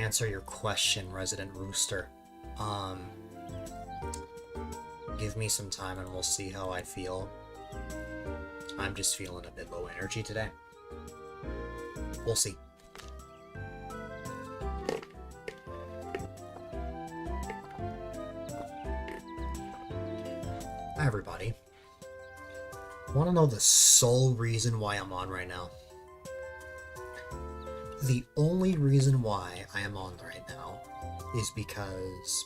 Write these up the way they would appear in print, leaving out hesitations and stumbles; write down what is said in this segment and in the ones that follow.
answer your question, Resident Rooster. Give me some time and we'll see how I feel. I'm just feeling a bit low energy today. We'll see. Hi, everybody. Want to know the sole reason why I'm on right now? The only reason why I am on right now is because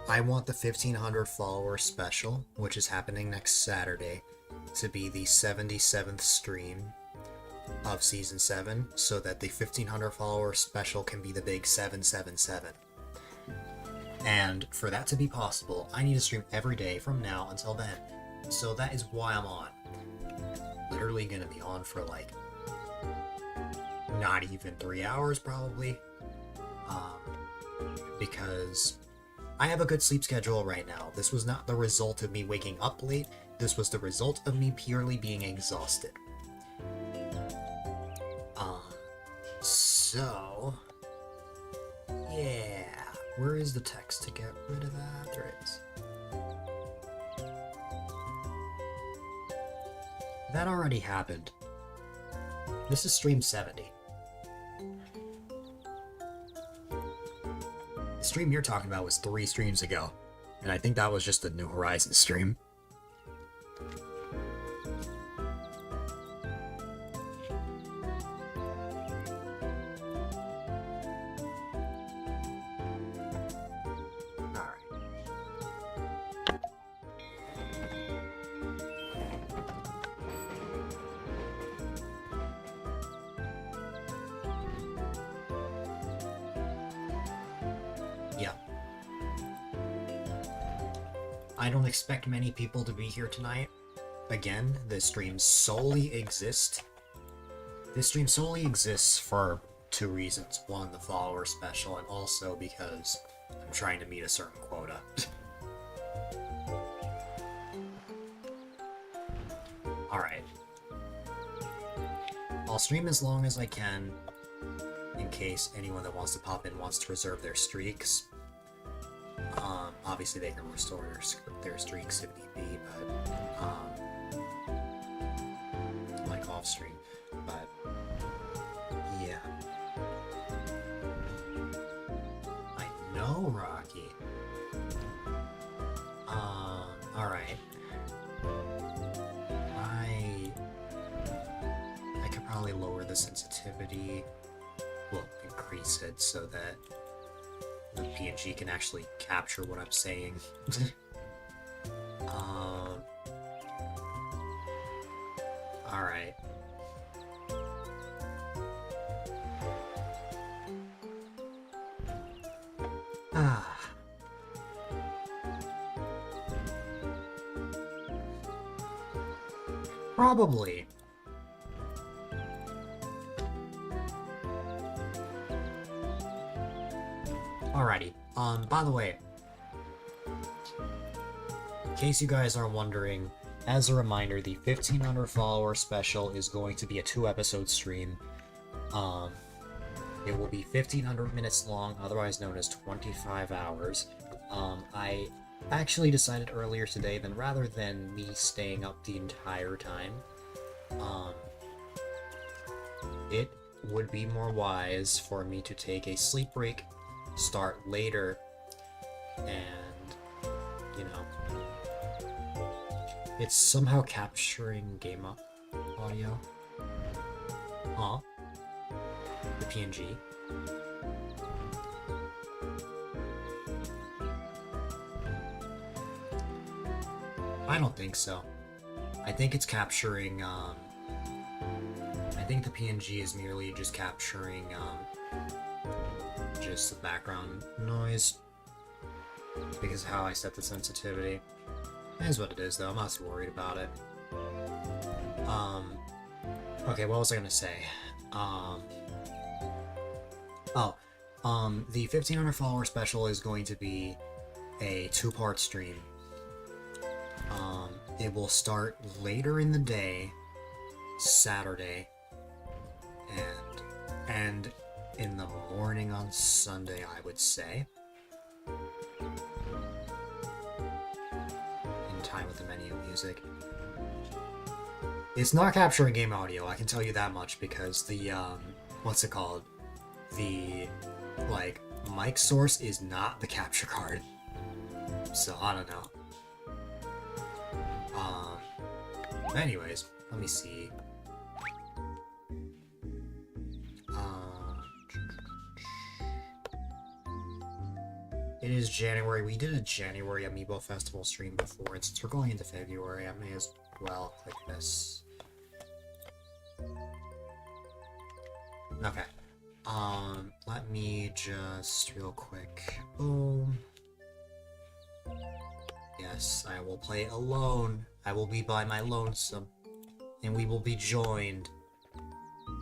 I want the 1500 follower special, which is happening next Saturday, to be the 77th stream of Season 7, so that the 1500 follower special can be the big 777. And for that to be possible, I need to stream every day from now until then. So that is why I'm on. Literally gonna be on for like not even 3 hours probably. Because I have a good sleep schedule right now. This was not the result of me waking up late. This was the result of me purely being exhausted. So yeah. Where is the text to get rid of that? There it is. That already happened. This is stream 70. The stream you're talking about was 3 streams ago, and I think that was just the New Horizons stream. I don't expect many people to be here tonight. Again, this stream solely exists for 2 reasons. One, the follower special, and also because I'm trying to meet a certain quota. Alright. I'll stream as long as I can, in case anyone that wants to pop in wants to reserve their streaks. Obviously they can restore their streaks if need be, but, like off stream, but, yeah. I know, Rocky. Alright. I could probably lower the sensitivity, well, increase it so that the PNG can actually capture what I'm saying. Alright. Probably. Alrighty, by the way, in case you guys are wondering, as a reminder, the 1500 follower special is going to be a 2-episode stream. It will be 1500 minutes long, otherwise known as 25 hours. I actually decided earlier today that rather than me staying up the entire time, it would be more wise for me to take a sleep break, start later, and, you know, it's somehow capturing game audio. The PNG. I don't think so. I think it's capturing, I think the PNG is merely just capturing, just the background noise, because of how I set the sensitivity. It is what it is, though. I'm not too worried about it. Okay, what was I gonna say? The 1500 follower special is going to be a 2-part stream. It will start later in the day, Saturday, and and in the morning on Sunday, I would say. In time with the menu music. It's not capturing game audio, I can tell you that much, because the, what's it called? The, like, mic source is not the capture card. So, I don't know. Anyways, let me see. It is January. We did a January Amiibo Festival stream before, and since we're going into February, I may as well click this. Okay. Let me just real quick. Boom. Yes, I will play alone. I will be by my lonesome. And we will be joined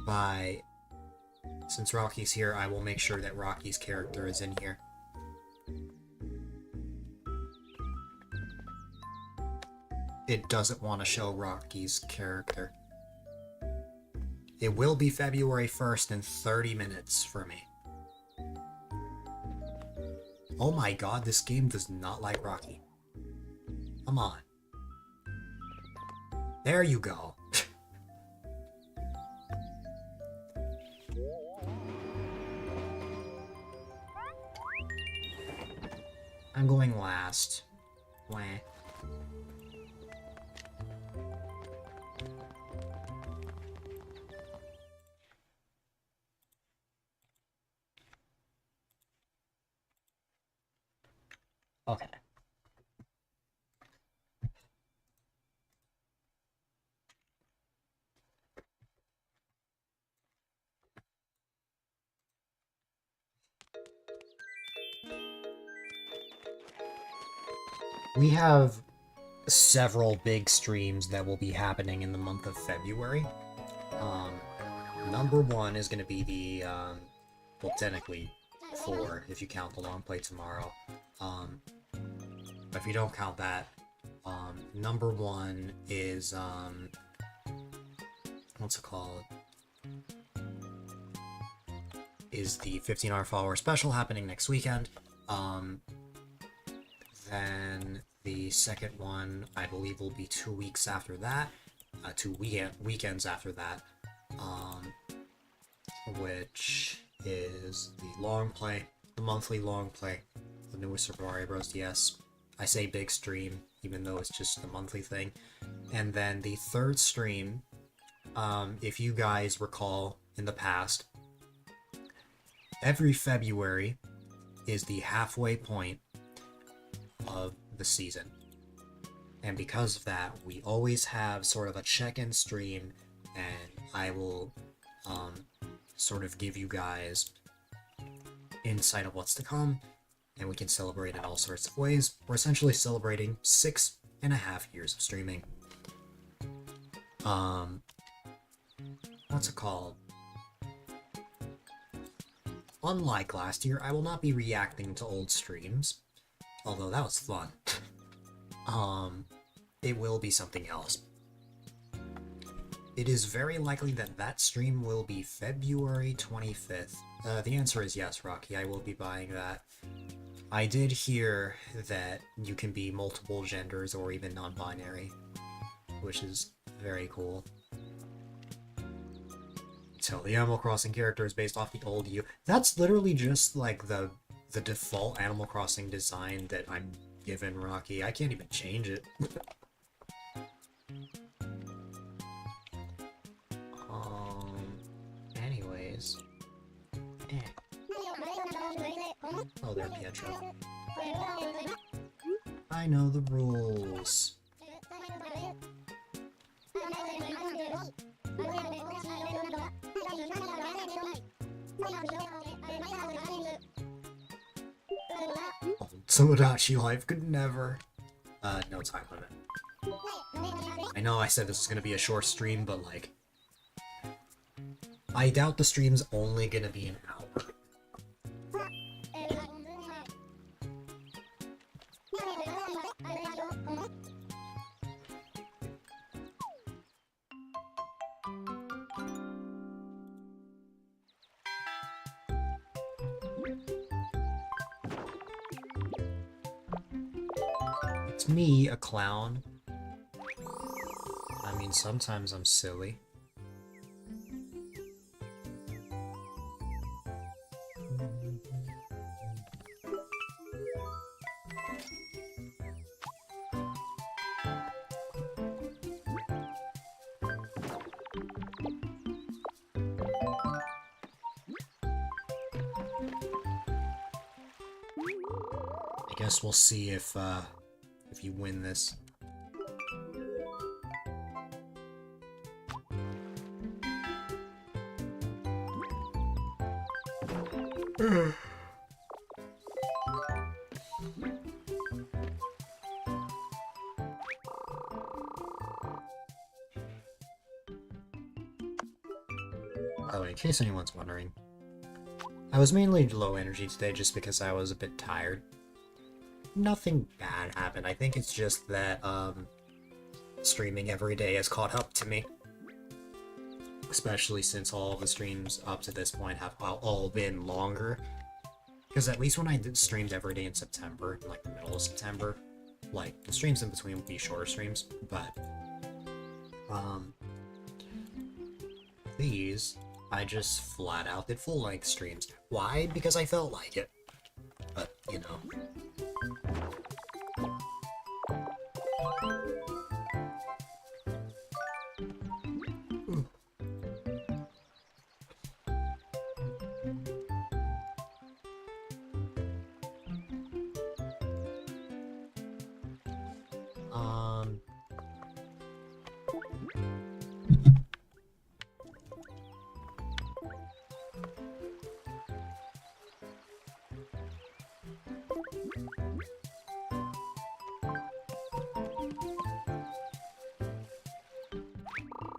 by... Since Rocky's here, I will make sure that Rocky's character is in here. It doesn't want to show Rocky's character. It will be February 1st in 30 minutes for me. Oh my god, this game does not like Rocky. Come on. There you go. I'm going last. Wah. Okay. We have several big streams that will be happening in the month of February. Number one is going to be the, well, technically 4, if you count the long play tomorrow. But if you don't count that, number 1 is, what's it called? Is the 15-hour follower special happening next weekend. Then the second one, I believe, will be 2 weeks after that. 2 weekends after that. Which is the long play, the monthly long play, the newest Super Mario Bros. DS. I say big stream, even though it's just a monthly thing. And then the third stream, if you guys recall in the past, every February is the halfway point of the season. And because of that, we always have sort of a check-in stream, and I will sort of give you guys insight of what's to come, and we can celebrate in all sorts of ways. We're essentially celebrating 6.5 years of streaming. What's it called? Unlike last year, I will not be reacting to old streams, although that was fun. It will be something else. It is very likely that that stream will be February 25th. The answer is yes, Rocky, I will be buying that. I did hear that you can be multiple genders or even non-binary, which is very cool. So the Animal Crossing character is based off the old you. That's literally just like the default Animal Crossing design that I'm given, Rocky. I can't even change it. Anyways. Oh, there, Pietro. I know the rules. Oh, Tomodachi Life could never. No time limit. I know I said this was gonna be a short stream, but like, I doubt the stream's only gonna be an hour. It's me, a clown. I mean, sometimes I'm silly. I guess we'll see if you win this. By the way, in case anyone's wondering, I was mainly low energy today just because I was a bit tired. Nothing bad happened. I think it's just that streaming every day has caught up to me. Especially since all of the streams up to this point have all been longer. Because at least when I streamed every day in September, like the middle of September, like, the streams in between would be shorter streams, but, these, I just flat out did full-length streams. Why? Because I felt like it. But, you know.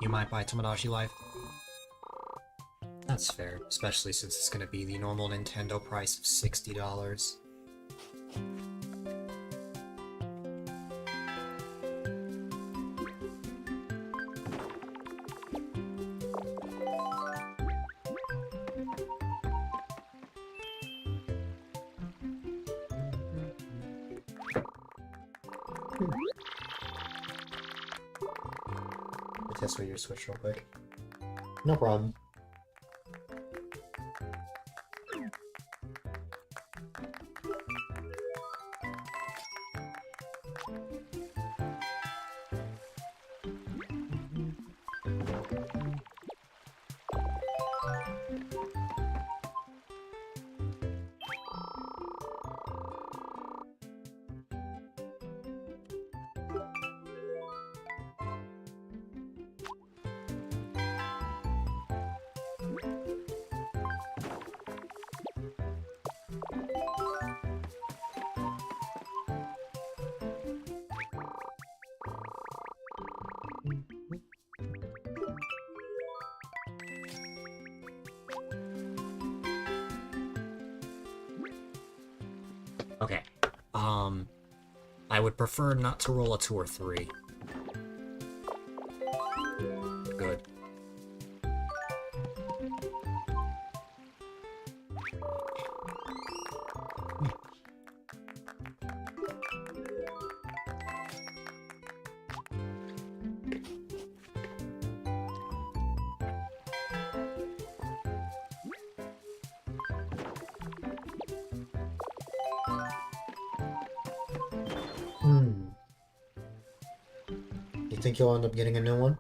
You might buy Tomodachi Life. That's fair, especially since it's gonna be the normal Nintendo price of $60. Test with your Switch real quick. No problem. Okay. I would prefer not to roll a 2 or 3. Good. You think you'll end up getting a new one?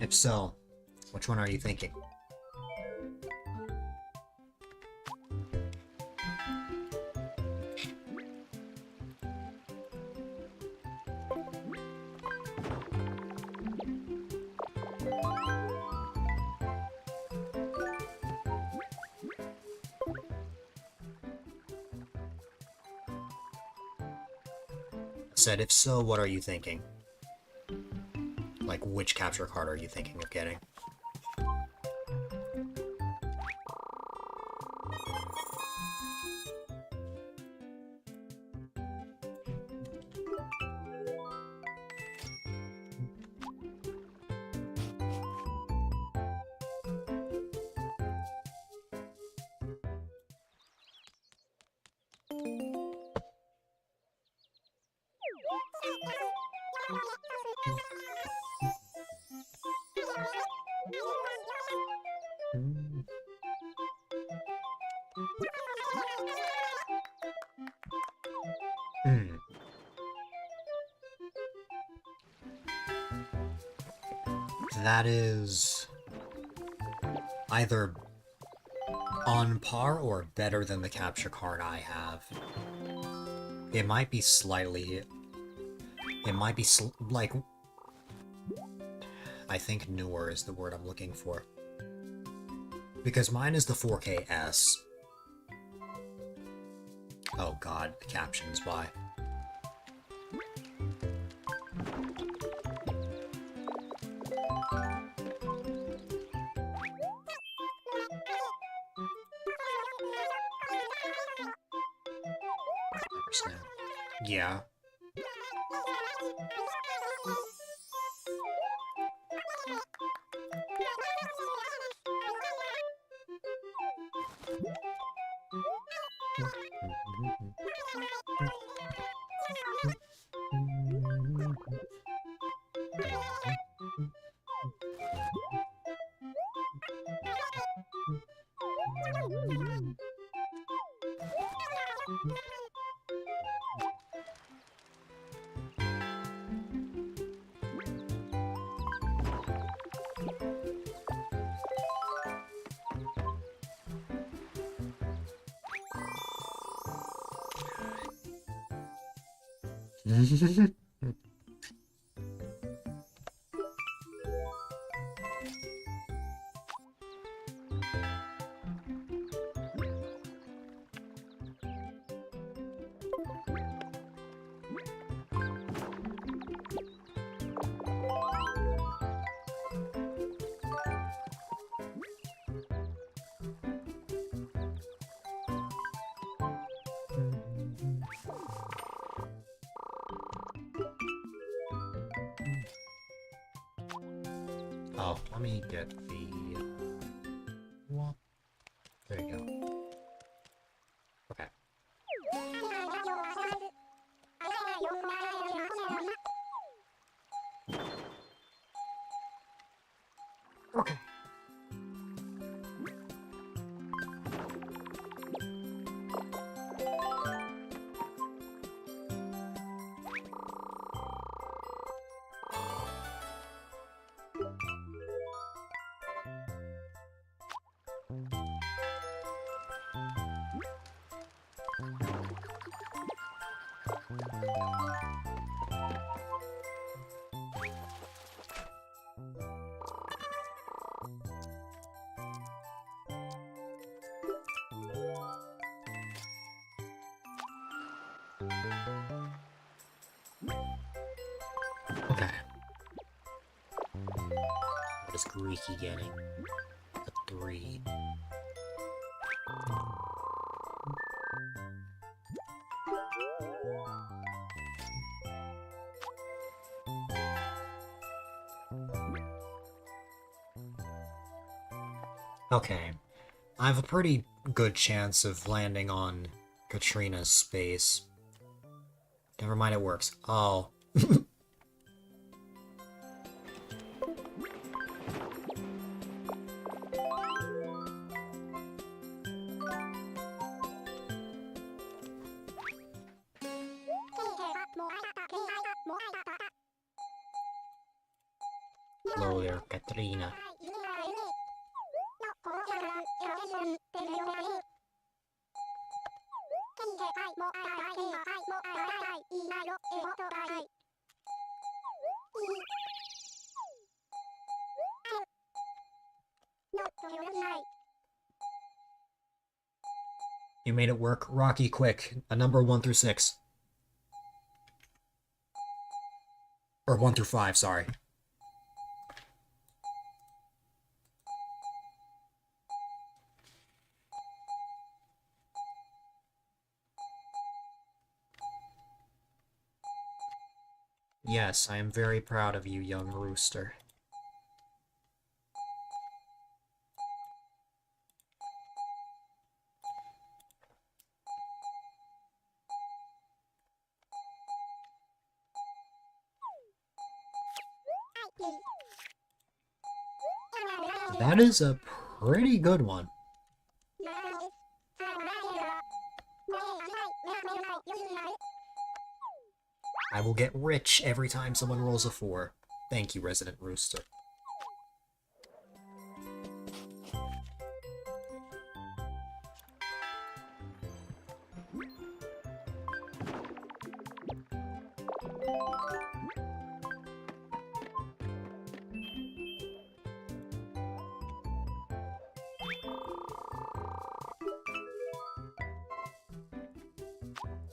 If so, which one are you thinking? said, if so, what are you thinking? Like, which capture card are you thinking of getting? Hmm. That is either on par or better than the capture card I have. It might be slightly... It might be like... I think newer is the word I'm looking for. Because mine is the 4KS. Oh god, the captions, why? Yeah. Oh, let me get the... Well, there you go. Okay. Okay. Okay. What is Greeky getting? A 3. Okay. I have a pretty good chance of landing on Katrina's space. Never mind, it works. Oh. Hello there, Katrina. You made it work. Rocky, quick. A number 1 through 6. Or 1 through 5, sorry. Yes, I am very proud of you, young rooster. That is a pretty good one. I will get rich every time someone rolls a 4. Thank you, Resident Rooster.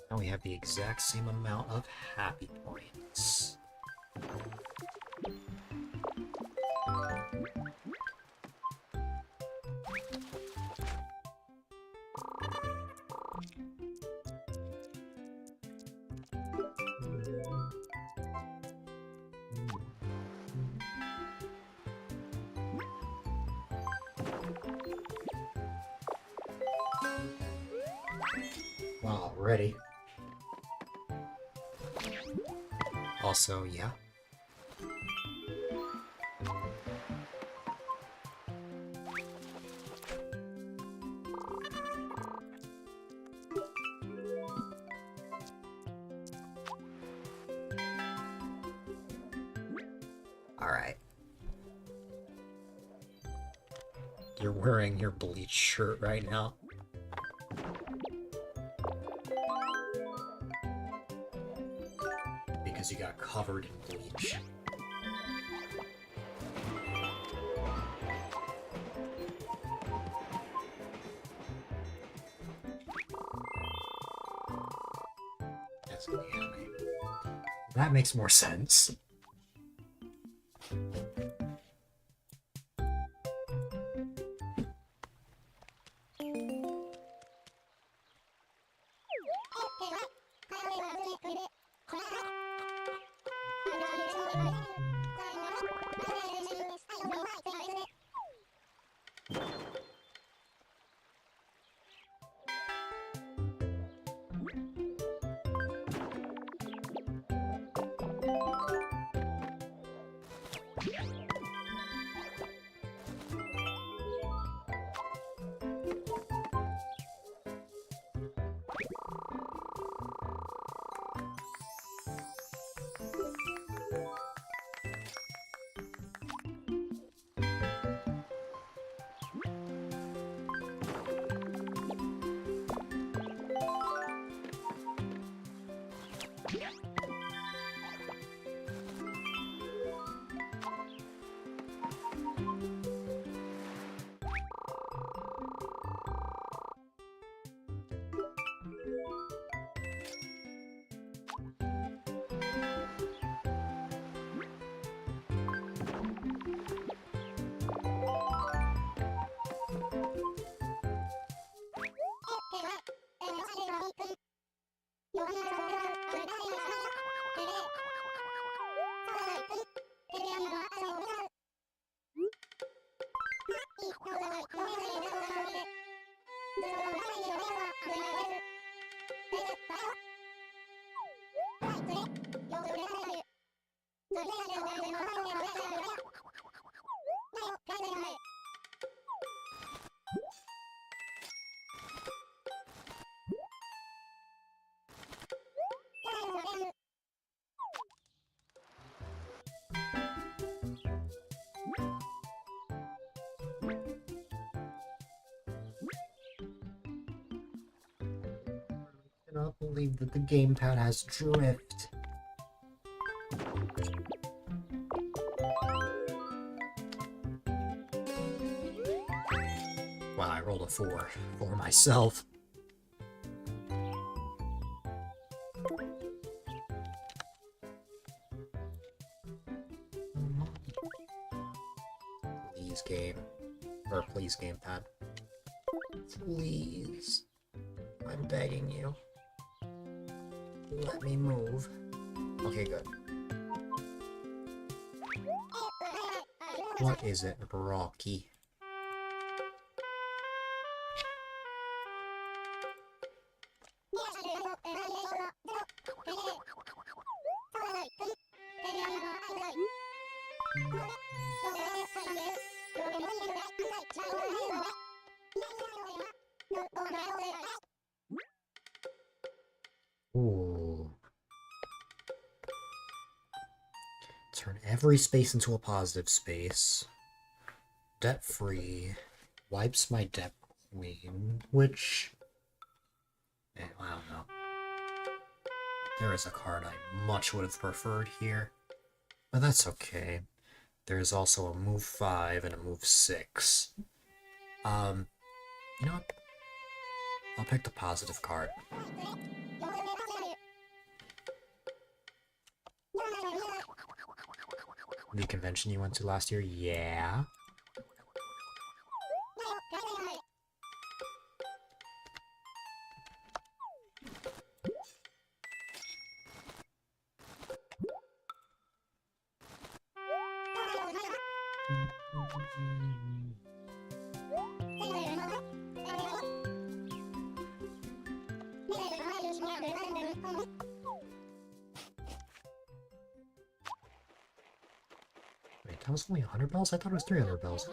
Now we have the exact same amount of happy points. Wow, ready. Also, yeah. Alright. You're wearing your bleach shirt right now. Because you got covered in bleach. That's the anime. That makes more sense. I cannot believe that the gamepad has drift. Wow, I rolled a 4 for myself. Please, game. Or please, gamepad. Please. I'm begging you. Let me move. Okay, good. What is it, Rocky? Ooh. Turn every space into a positive space. Debt-free. Wipes my debt queen, which... I don't know. There is a card I much would have preferred here. But that's okay. There's also a move 5 and a move 6. You know what? I'll pick the positive card. The convention you went to last year? Yeah. Wait, that was only 100 bells? I thought it was 300 bells.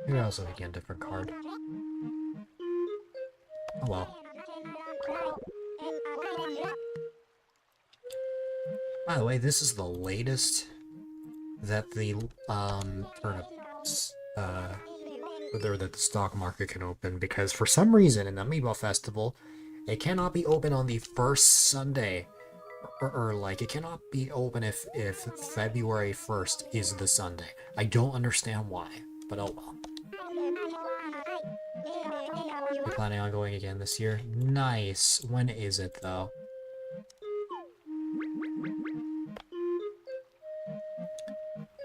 Maybe I was looking at a different card. Oh well. By the way, this is the latest that the turnips, that the stock market can open, because for some reason in the Amiibo Festival, it cannot be open on the first Sunday, or like, it cannot be open if February 1st is the Sunday. I don't understand why, but oh well. You're planning on going again this year? Nice. When is it, though?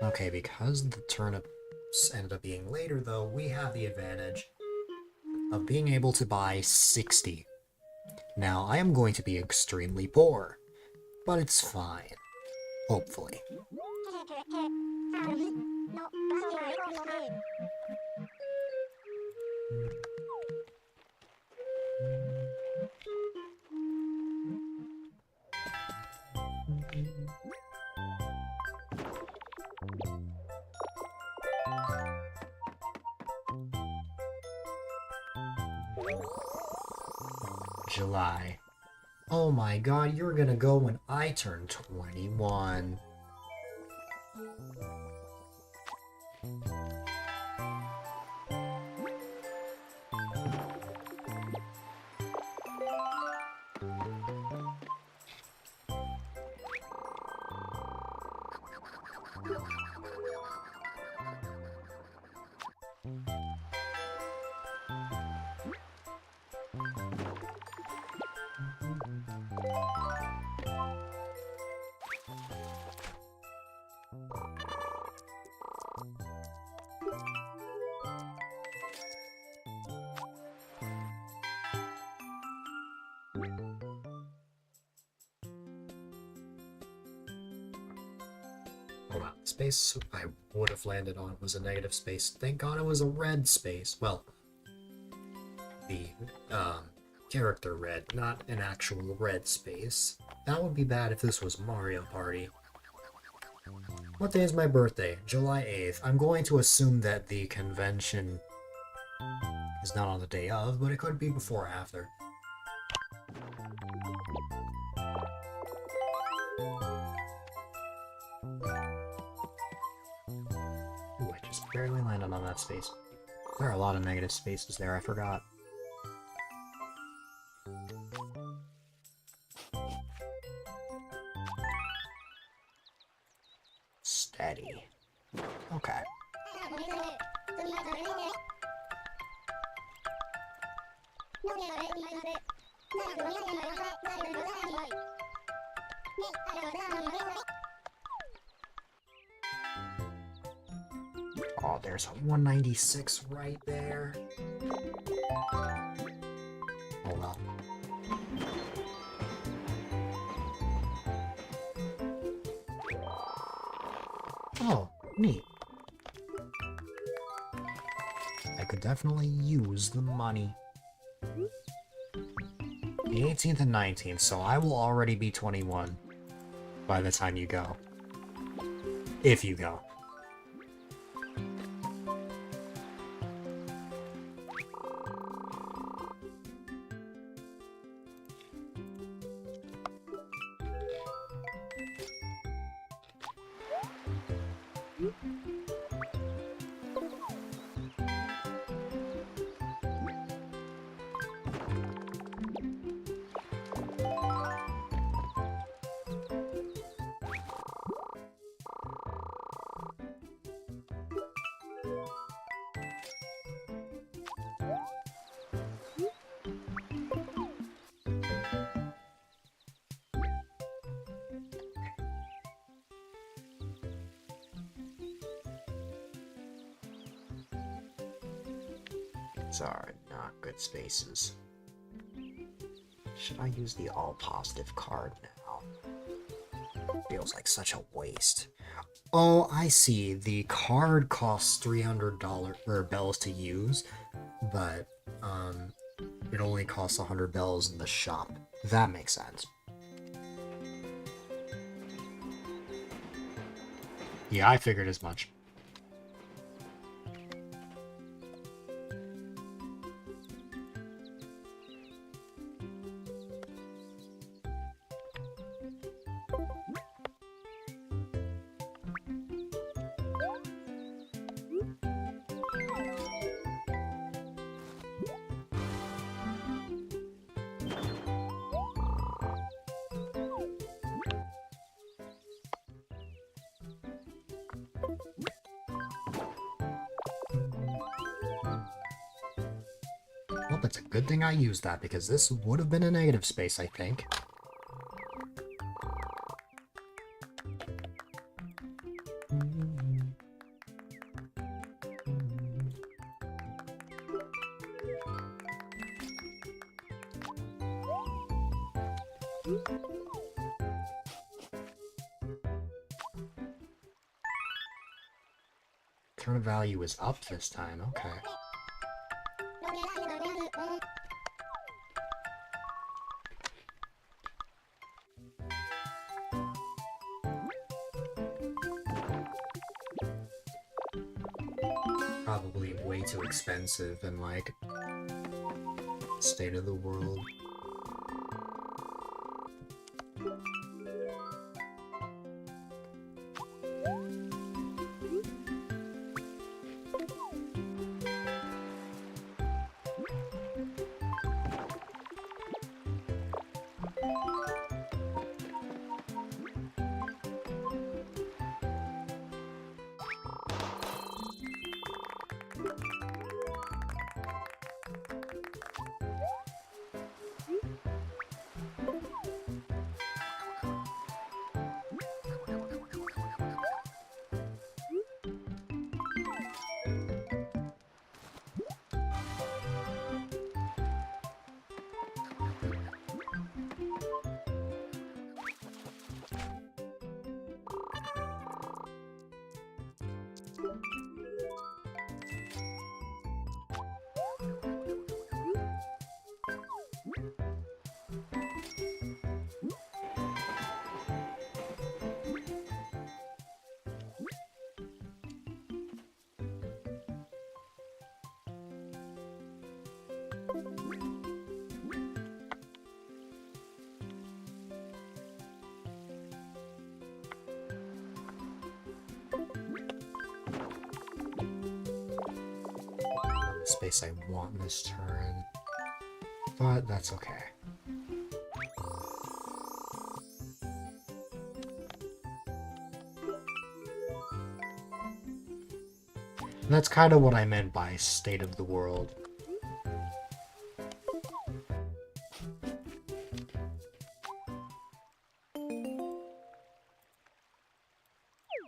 Okay, because the turnips ended up being later, though, we have the advantage of being able to buy 60. Now, I am going to be extremely poor, but it's fine. Hopefully. July. Oh my god, you're gonna go when I turn 21. Oh wow, the space I would have landed on was a negative space. Thank god it was a red space. Well, the character red, not an actual red space. That would be bad if this was Mario Party. What day is my birthday? July 8th. I'm going to assume that the convention is not on the day of, but it could be before or after. Ooh, I just barely landed on that space. There are a lot of negative spaces there, I forgot. Steady. Okay. Oh, there's a 196 right there. Oh well. Oh, neat. I could definitely use the money. The 18th and 19th, so I will already be 21 by the time you go. If you go. These are not good spaces. Should I use the all positive card now? Feels like such a waste. Oh, I see. The card costs $300 or bells to use, but it only costs 100 bells in the shop. That makes sense. Yeah, I figured as much. Well, it's a good thing I used that, because this would have been a negative space, I think. Turn value is up this time, okay. Probably way too expensive and like state of the world. Space I want this turn, but that's okay. And that's kind of what I meant by state of the world.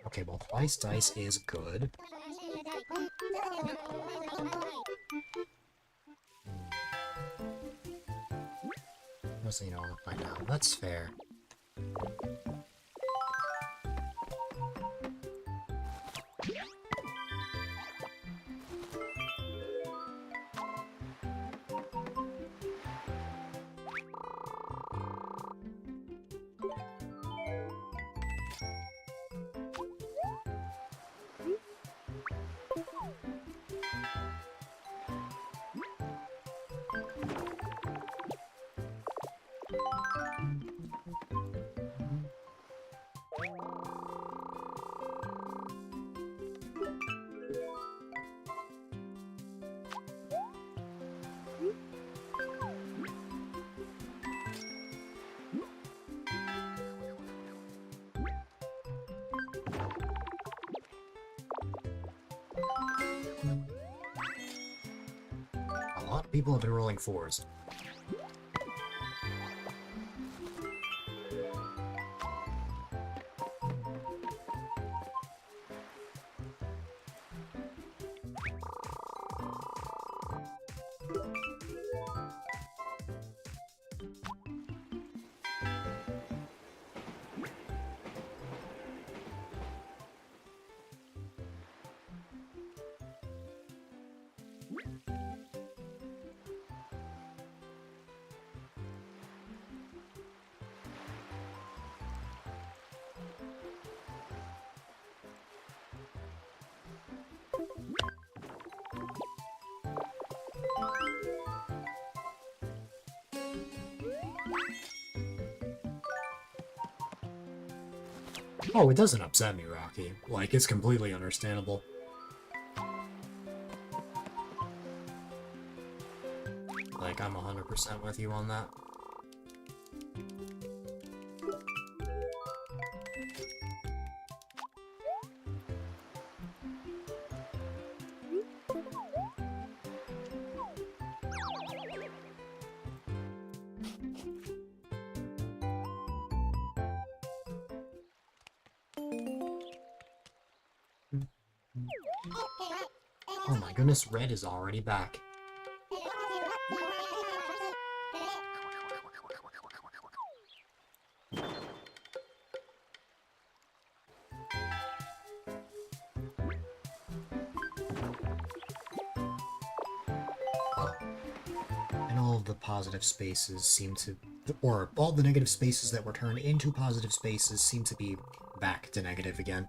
Okay, well, twice dice is good. Mostly, you know, I'll find out. That's fair. A lot of people have been rolling 4s. Oh, it doesn't upset me, Rocky. Like, it's completely understandable. Like, I'm 100% with you on that. Oh my goodness, Red is already back. And all of the positive spaces seem to... Or, all the negative spaces that were turned into positive spaces seem to be back to negative again.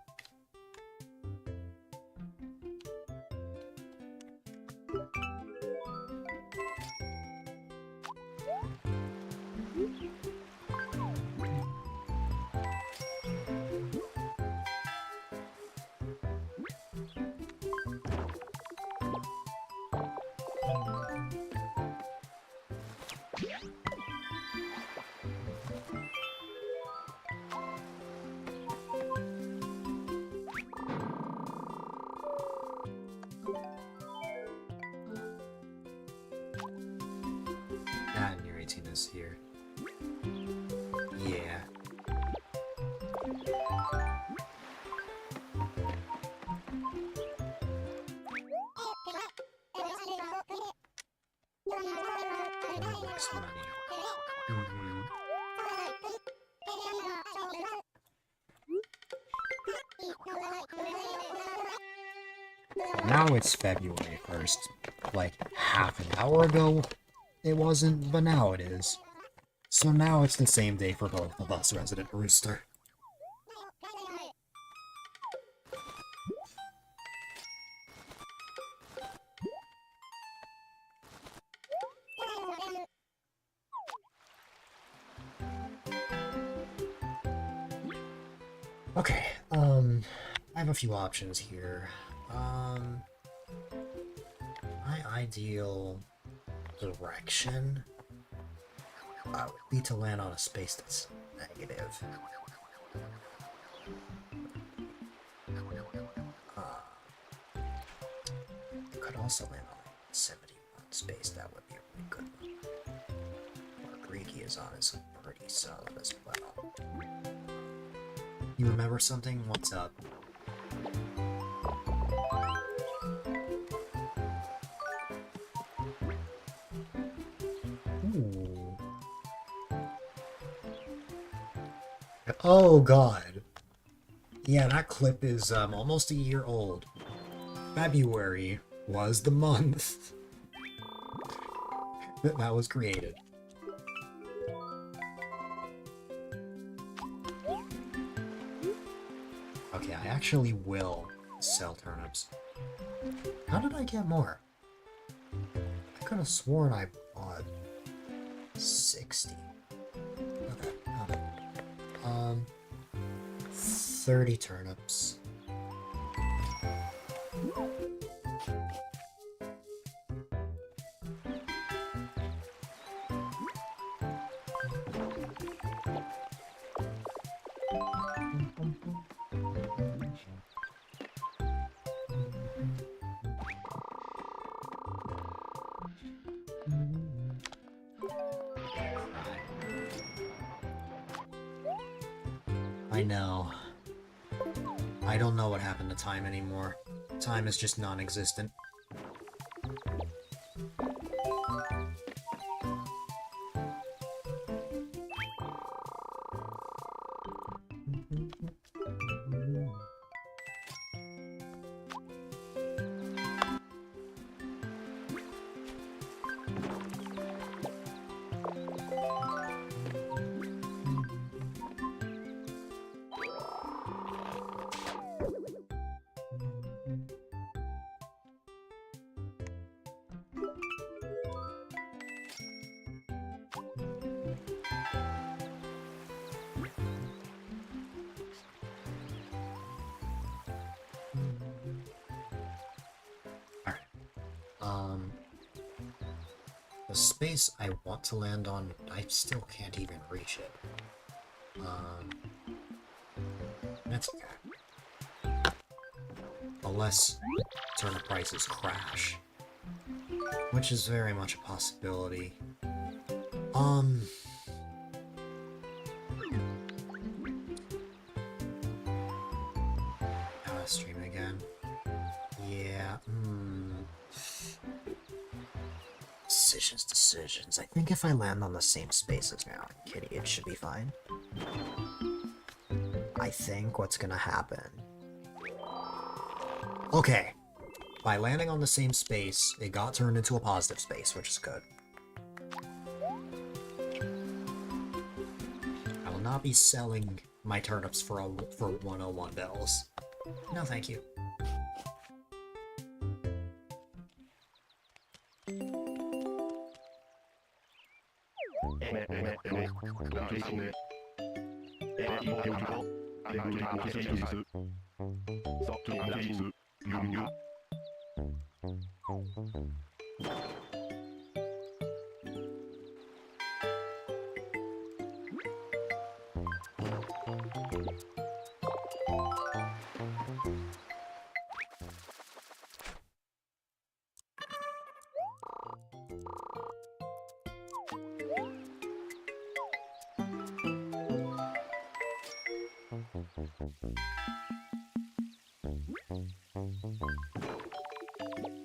And your 18 is here. Yeah. Makes money. Now it's February 1st. Like, half an hour ago, it wasn't, but now it is. So now it's the same day for both of us, Resident Rooster. Okay, I have a few options here. My ideal direction would be to land on a space that's negative. Could also land on a 71 space, that would be a really good one. Where Greeky is on is pretty solid as well. You remember something? What's up? Oh god. Yeah, that clip is almost a year old. February was the month that was created. Okay, I actually will sell turnips. How did I get more? I could have sworn I bought 60. Okay, got it. 30 turnips. I know. I don't know what happened to time anymore. Time is just non-existent. The space I want to land on, I still can't even reach it. That's okay. Unless turnip prices crash. Which is very much a possibility. Stream again. Yeah, Decisions. I think if I land on the same space as now, Kitty, it should be fine. I think what's gonna happen. Okay. By landing on the same space, it got turned into a positive space, which is good. I will not be selling my turnips for 101 bells. No, thank you.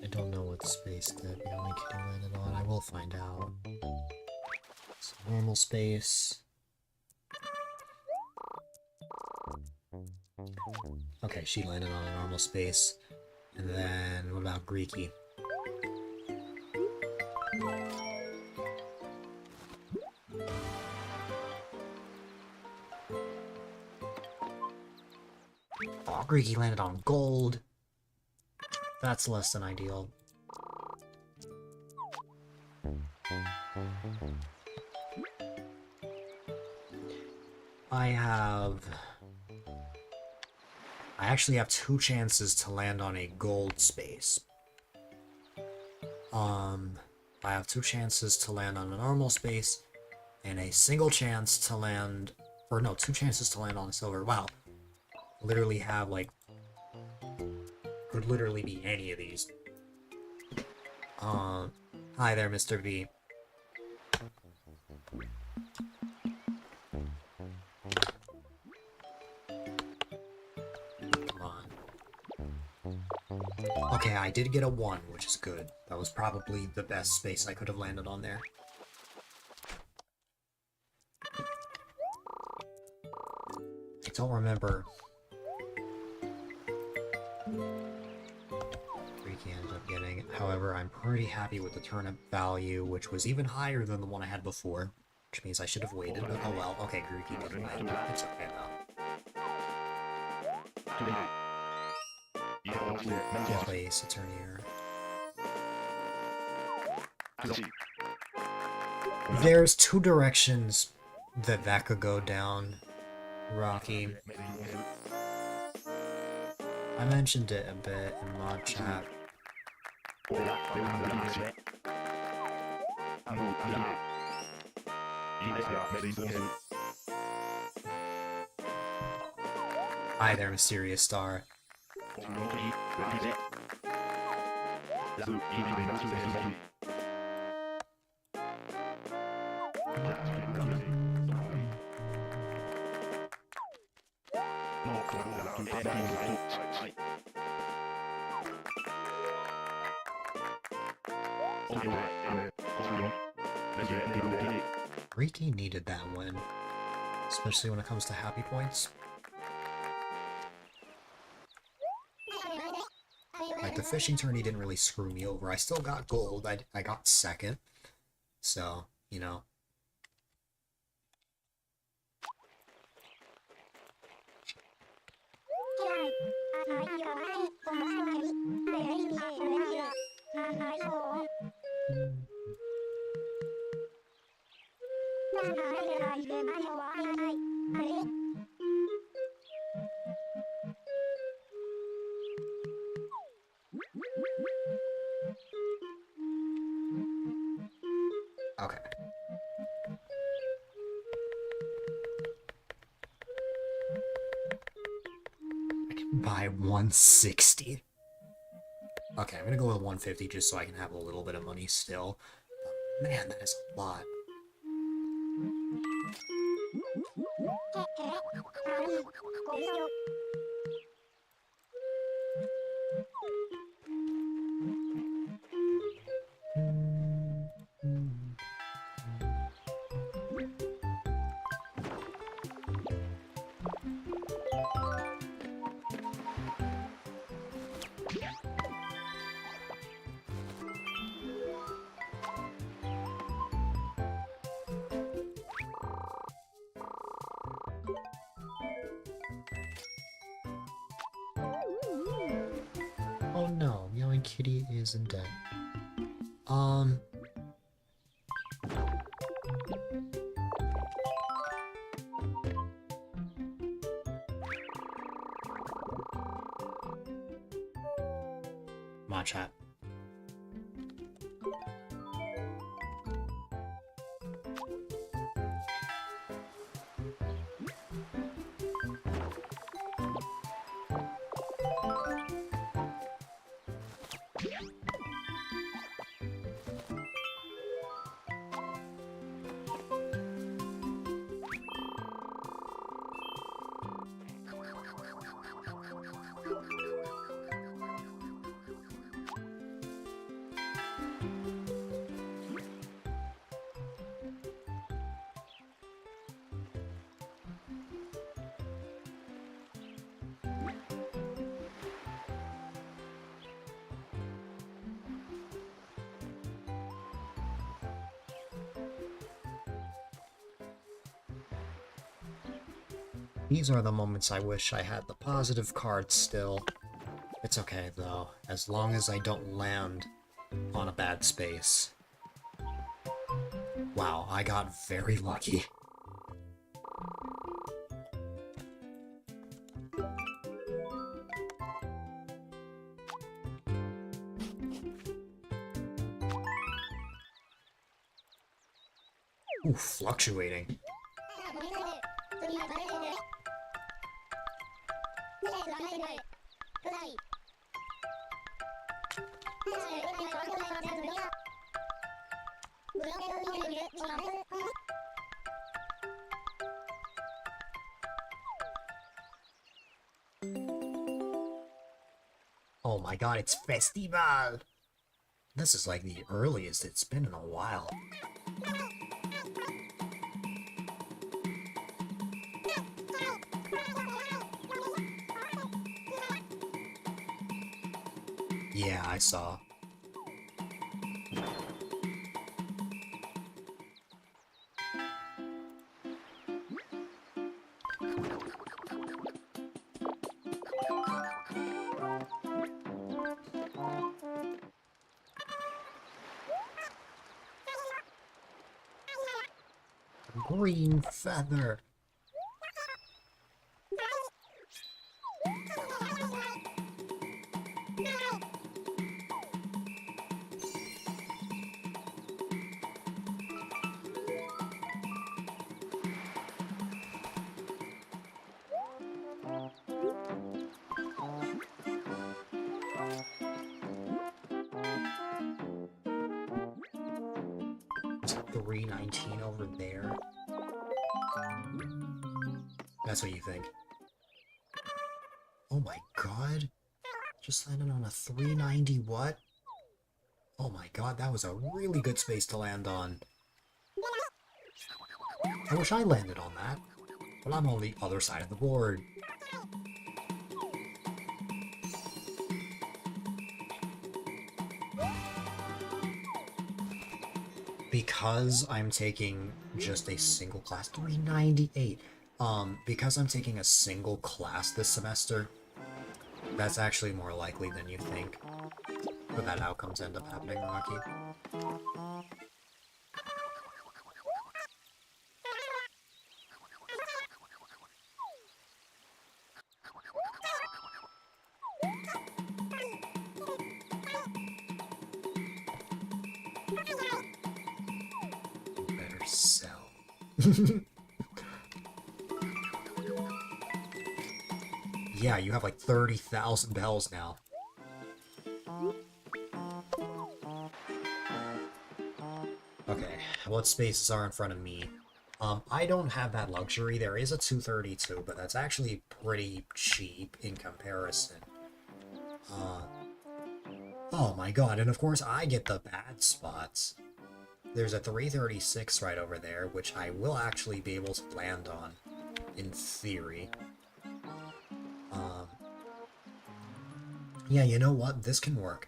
I don't know what space that Young Kitty landed on. I will find out. It's normal space. Okay, she landed on a normal space. And then, what about Greeky? Oh, Greeky landed on gold. That's less than ideal. I actually have 2 chances to land on a gold space. I have 2 chances to land on a normal space, and a single chance to land, or no, 2 chances to land on a silver. Wow. Literally have, like, could literally be any of these. Hi there, Mr. V. Come on. Okay, I did get a 1, which is good. That was probably the best space I could have landed on there. don't remember. Ricky ended up getting. However, I'm pretty happy with the turnip value, which was even higher than the one I had before. Which means I should have waited, but oh well. Okay, Grookey didn't win. It's okay though. Place Eternier. There's two directions that could go down, Rocky. I mentioned it a bit in mod chat. Hi there, Mysterious Star. Riki needed that win, especially when it comes to happy points. Like, the fishing tourney didn't really screw me over. I still got gold. I got second. So, you know. Okay. I can buy 160. Okay, I'm gonna go with 150 just so I can have a little bit of money still. But man, that is a lot. Oh no, Meowing Kitty is in debt. Mod chat. These are the moments I wish I had the positive cards still. It's okay, though, as long as I don't land on a bad space. Wow, I got very lucky. Ooh, fluctuating. Oh my god, it's Festival! This is like the earliest it's been in a while. Yeah, I saw. Green feather. It's 319 over there. That's what you think. Oh my god. Just landed on a 390 what? Oh my god, that was a really good space to land on. I wish I landed on that. But I'm on the other side of the board. Because I'm taking just a single class, 398. Because I'm taking a single class this semester, that's actually more likely than you think. For that outcome to end up happening, Rocky. You better sell. Yeah, you have like 30,000 bells now. Okay, what spaces are in front of me? I don't have that luxury. There is a 232, but that's actually pretty cheap in comparison. Oh my god, and of course I get the bad spots. There's a 336 right over there, which I will actually be able to land on, in theory. Yeah, you know what? This can work.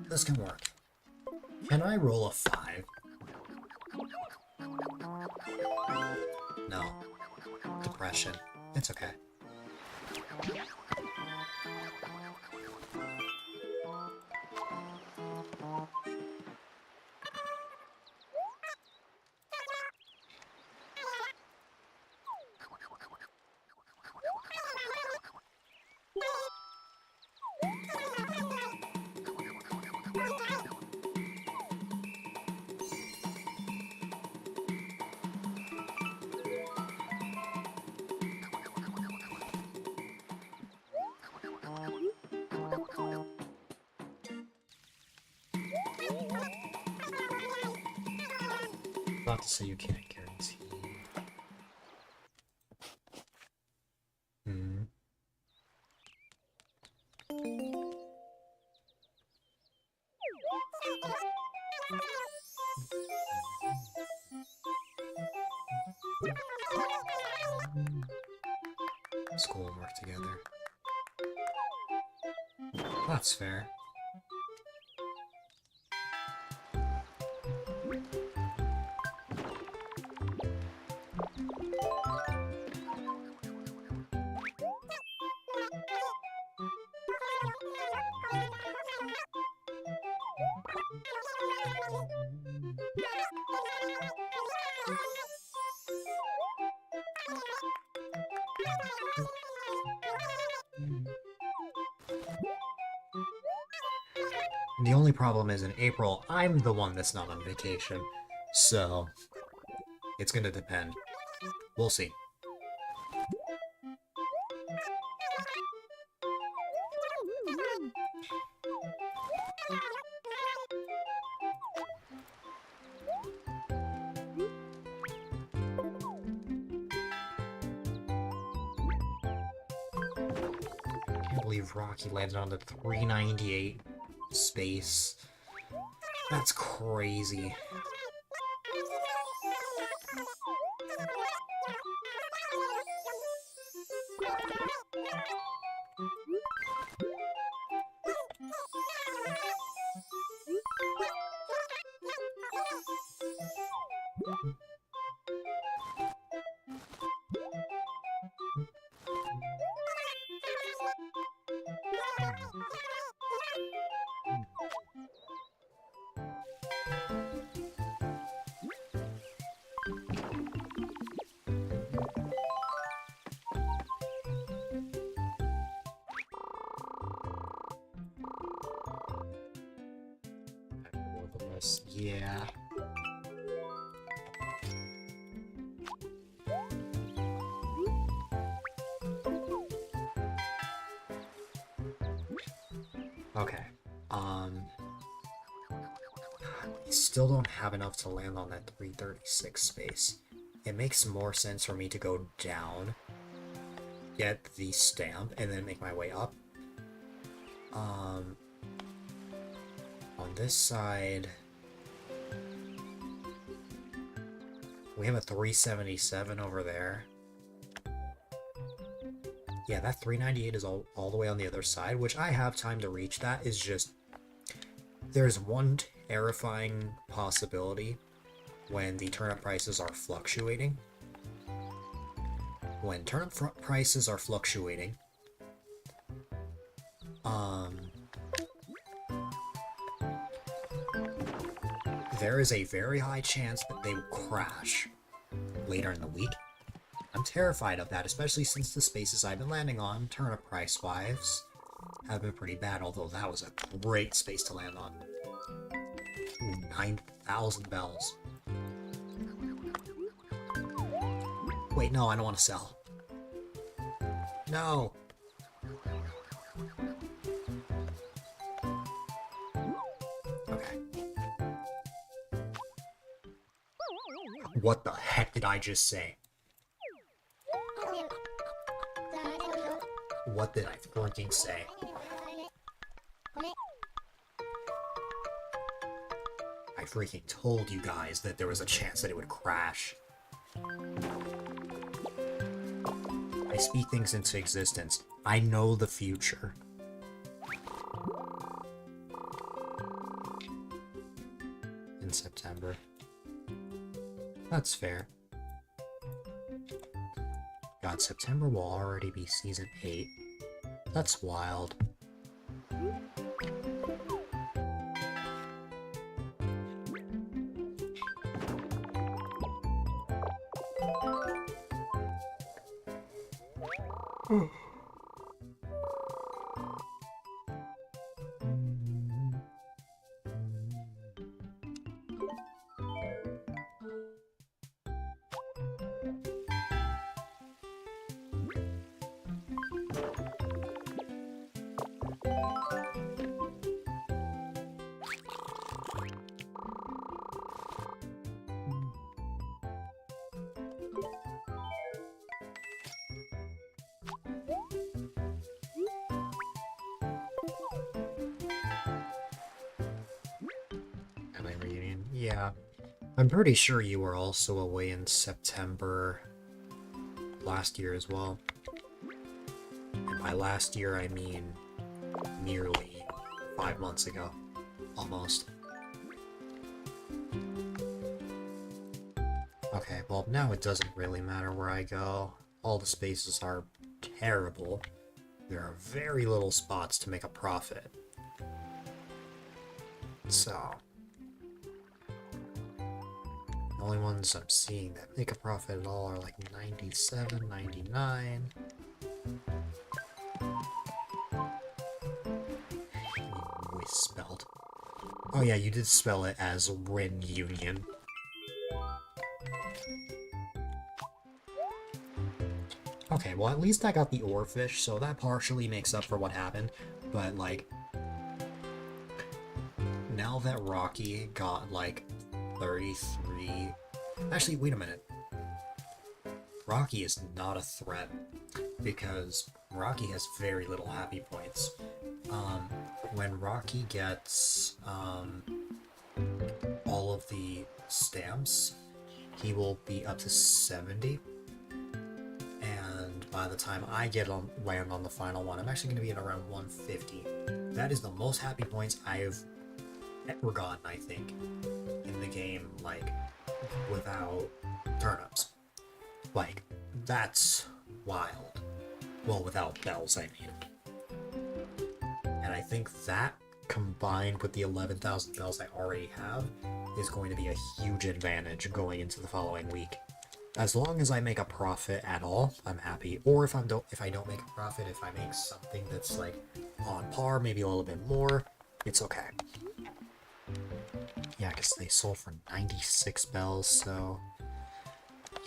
This can work. Can I roll a 5? No. Depression. It's okay. Not to say you can't guarantee. Hmm. School and work together. That's fair. The only problem is in April, I'm the one that's not on vacation. So, it's gonna depend. We'll see. I can't believe Rocky landed on the 398 space. That's crazy. this. Yeah. Okay. I still don't have enough to land on that 336 space. It makes more sense for me to go down, get the stamp, and then make my way up. On this side, we have a 377 over there. Yeah, that 398 is all the way on the other side, which I have time to reach. That is just... There's one terrifying possibility when the turnip prices are fluctuating. When turnip prices are fluctuating, there is a very high chance that they will crash later in the week. I'm terrified of that, especially since the spaces I've been landing on, turnip price-wise, have been pretty bad, although that was a great space to land on. Ooh, 9,000 bells. Wait, no, I don't want to sell. No! Okay. What the heck did I just say? What did I freaking say? I freaking told you guys that there was a chance that it would crash. I speak things into existence. I know the future. In September. That's fair. God, September will already be Season 8. That's wild. Reunion? Yeah. I'm pretty sure you were also away in September last year as well. And by last year, I mean nearly 5 months ago. Almost. Okay, well, now it doesn't really matter where I go. All the spaces are terrible. There are very little spots to make a profit. So... the only ones I'm seeing that make a profit at all are like 97, 99. Misspelled. Oh yeah, you did spell it as Rin Union. Okay, well at least I got the oarfish, so that partially makes up for what happened, but like... now that Rocky got like 33... Actually, wait a minute. Rocky is not a threat, because Rocky has very little happy points. When Rocky gets all of the stamps, he will be up to 70. And by the time I land on the final one, I'm actually going to be at around 150. That is the most happy points I've ever gotten, I think, in the game, like, without turnips. Like, that's wild. Well, without bells, I mean. And I think that, combined with the 11,000 bells I already have, is going to be a huge advantage going into the following week. As long as I make a profit at all, I'm happy. Or if I don't make a profit, if I make something that's like on par, maybe a little bit more, it's okay. Yeah, because they sold for 96 bells, so...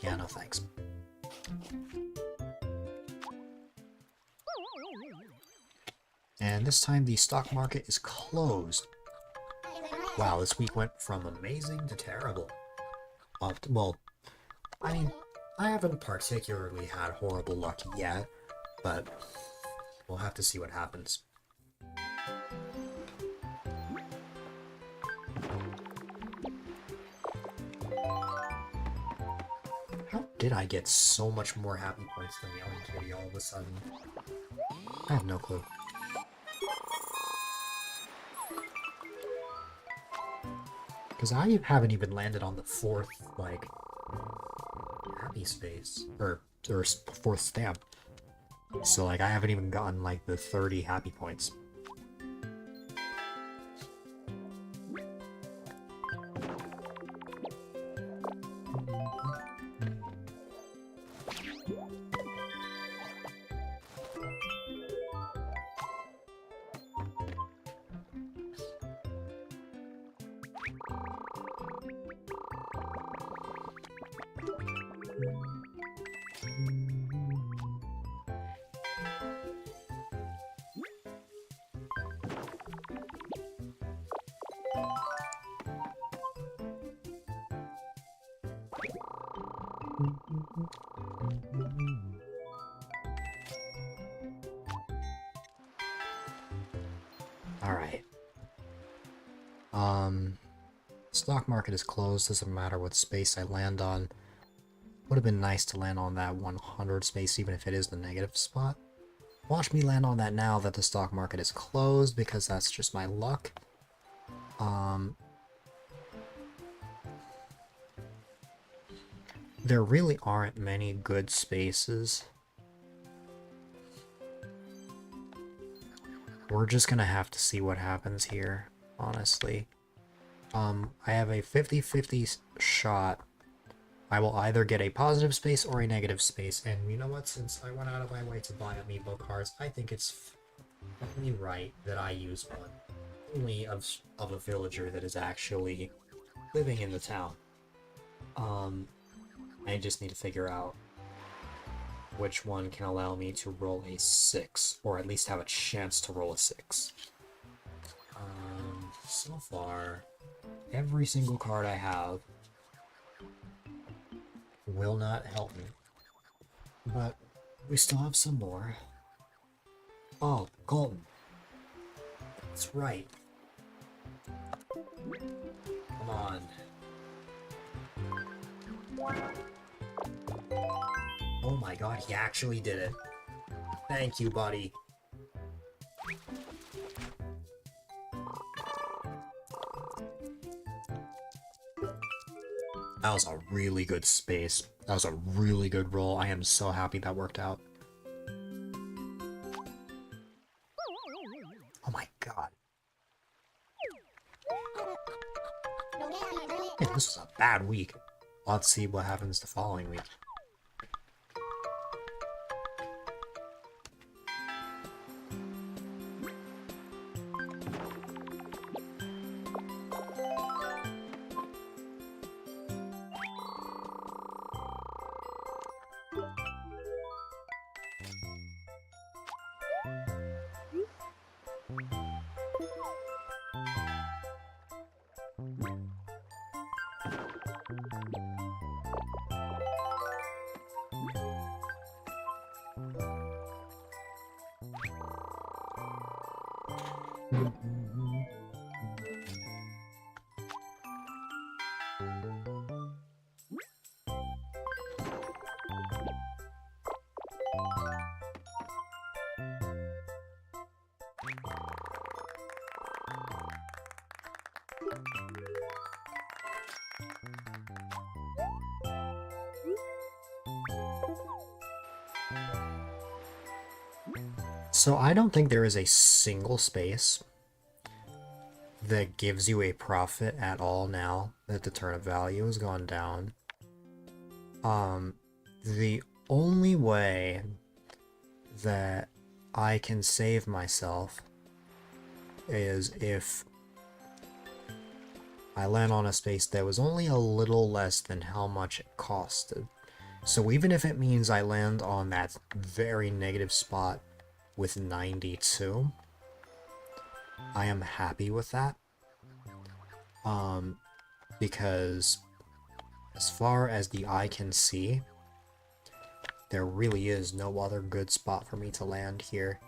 Yeah, no thanks. And this time the stock market is closed. Wow, this week went from amazing to terrible. Well, I mean, I haven't particularly had horrible luck yet, but we'll have to see what happens. How did I get so much more happy points than Yelling Kitty all of a sudden? I have no clue. Because I haven't even landed on the fourth, like, happy space. Or fourth stamp. So, like, I haven't even gotten, like, the 30 happy points. Alright. Stock market is closed, doesn't matter what space I land on. Would have been nice to land on that 100 space, even if it is the negative spot. Watch me land on that now that the stock market is closed, because that's just my luck. There really aren't many good spaces. We're just gonna have to see what happens here, honestly. I have a 50-50 shot. I will either get a positive space or a negative space, and you know what? Since I went out of my way to buy Amiibo cards, I think it's only right that I use one. Only of a villager that is actually living in the town. I just need to figure out which one can allow me to roll a 6, or at least have a chance to roll a 6. So far, every single card I have will not help me. But we still have some more. Oh, Colton. That's right. Come on. Oh my god, he actually did it. Thank you, buddy. That was a really good space. That was a really good roll. I am so happy that worked out. Oh my god. Hey, this was a bad week. Let's see what happens the following week. So I don't think there is a single space that gives you a profit at all now that the turnip value has gone down. The only way that I can save myself is if I land on a space that was only a little less than how much it costed. So even if it means I land on that very negative spot with 92, I am happy with that. Because as far as the eye can see, there really is no other good spot for me to land here.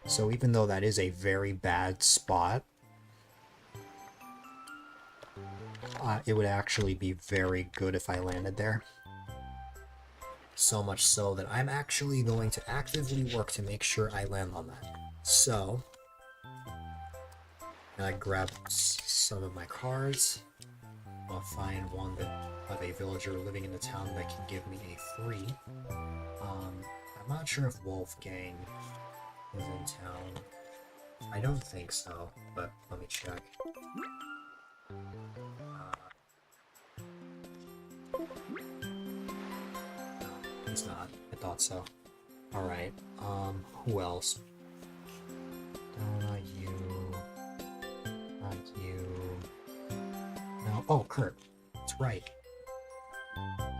So even though that is a very bad spot, it would actually be very good if I landed there. So much so that I'm actually going to actively work to make sure I land on that. So, I grab some of my cards. I'll find one of a villager living in the town that can give me a free. I'm not sure if Wolfgang is in town. I don't think so, but let me check. He's not. I thought so. Alright, who else? Not you. Not you. No. Oh, Kurt. That's right.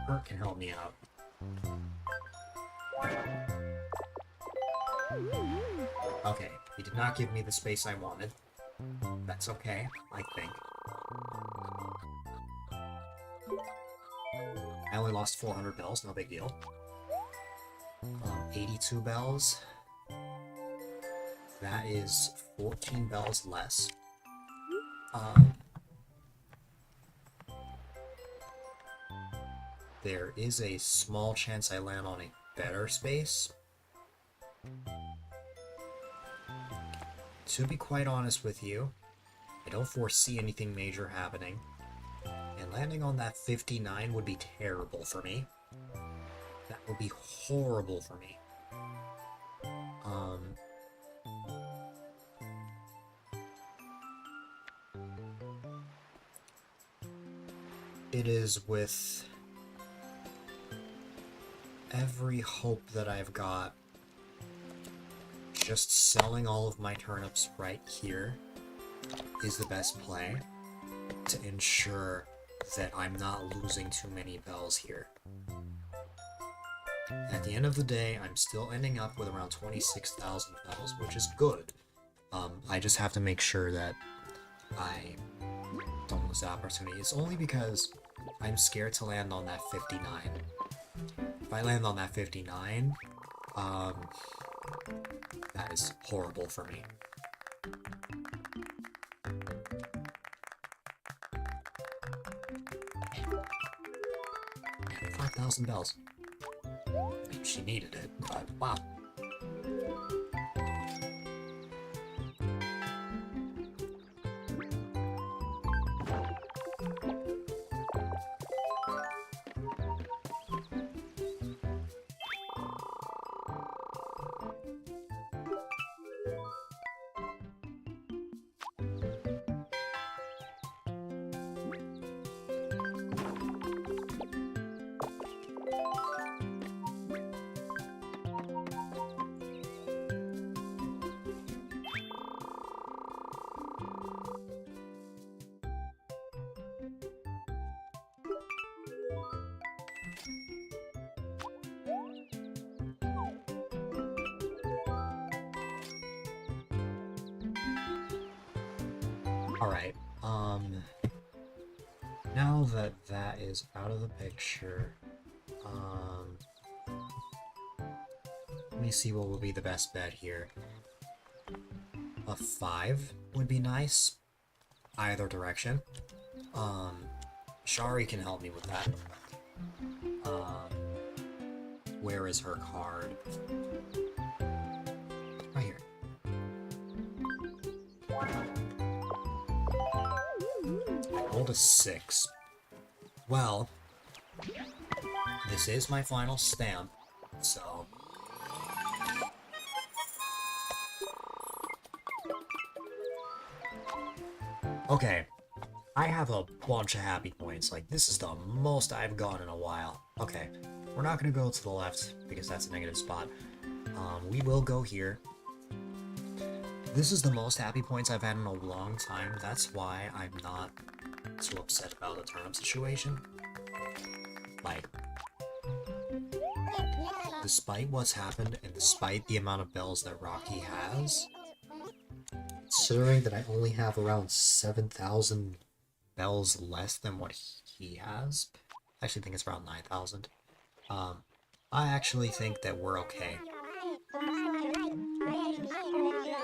Kurt can help me out. Okay, he did not give me the space I wanted. That's okay, I think. I only lost 400 bells, no big deal. 82 bells. That is 14 bells less. There is a small chance I land on a better space. To be quite honest with you, I don't foresee anything major happening. And landing on that 59 would be terrible for me. That would be horrible for me. It is with every hope that I've got just selling all of my turnips right here is the best play to ensure that I'm not losing too many bells here. At the end of the day, I'm still ending up with around 26,000 bells, which is good. I just have to make sure that I don't lose the opportunity. It's only because I'm scared to land on that 59. If I land on that 59, that is horrible for me. 5,000 bells. I mean, she needed it, but wow. Alright, now that that is out of the picture, let me see what will be the best bet here. A 5 would be nice, either direction. Shari can help me with that. Where is her card? Right here. Rolled a 6. Well, this is my final stamp, so... Okay, I have a bunch of happy points. Like, this is the most I've gone in a while. Okay, we're not gonna go to the left, because that's a negative spot. We will go here. This is the most happy points I've had in a long time. That's why I'm not so upset about the turnip situation. Like, despite what's happened and despite the amount of bells that Rocky has, considering that I only have around 7,000 bells less than what he has, I actually think it's around 9,000. I actually think that we're okay.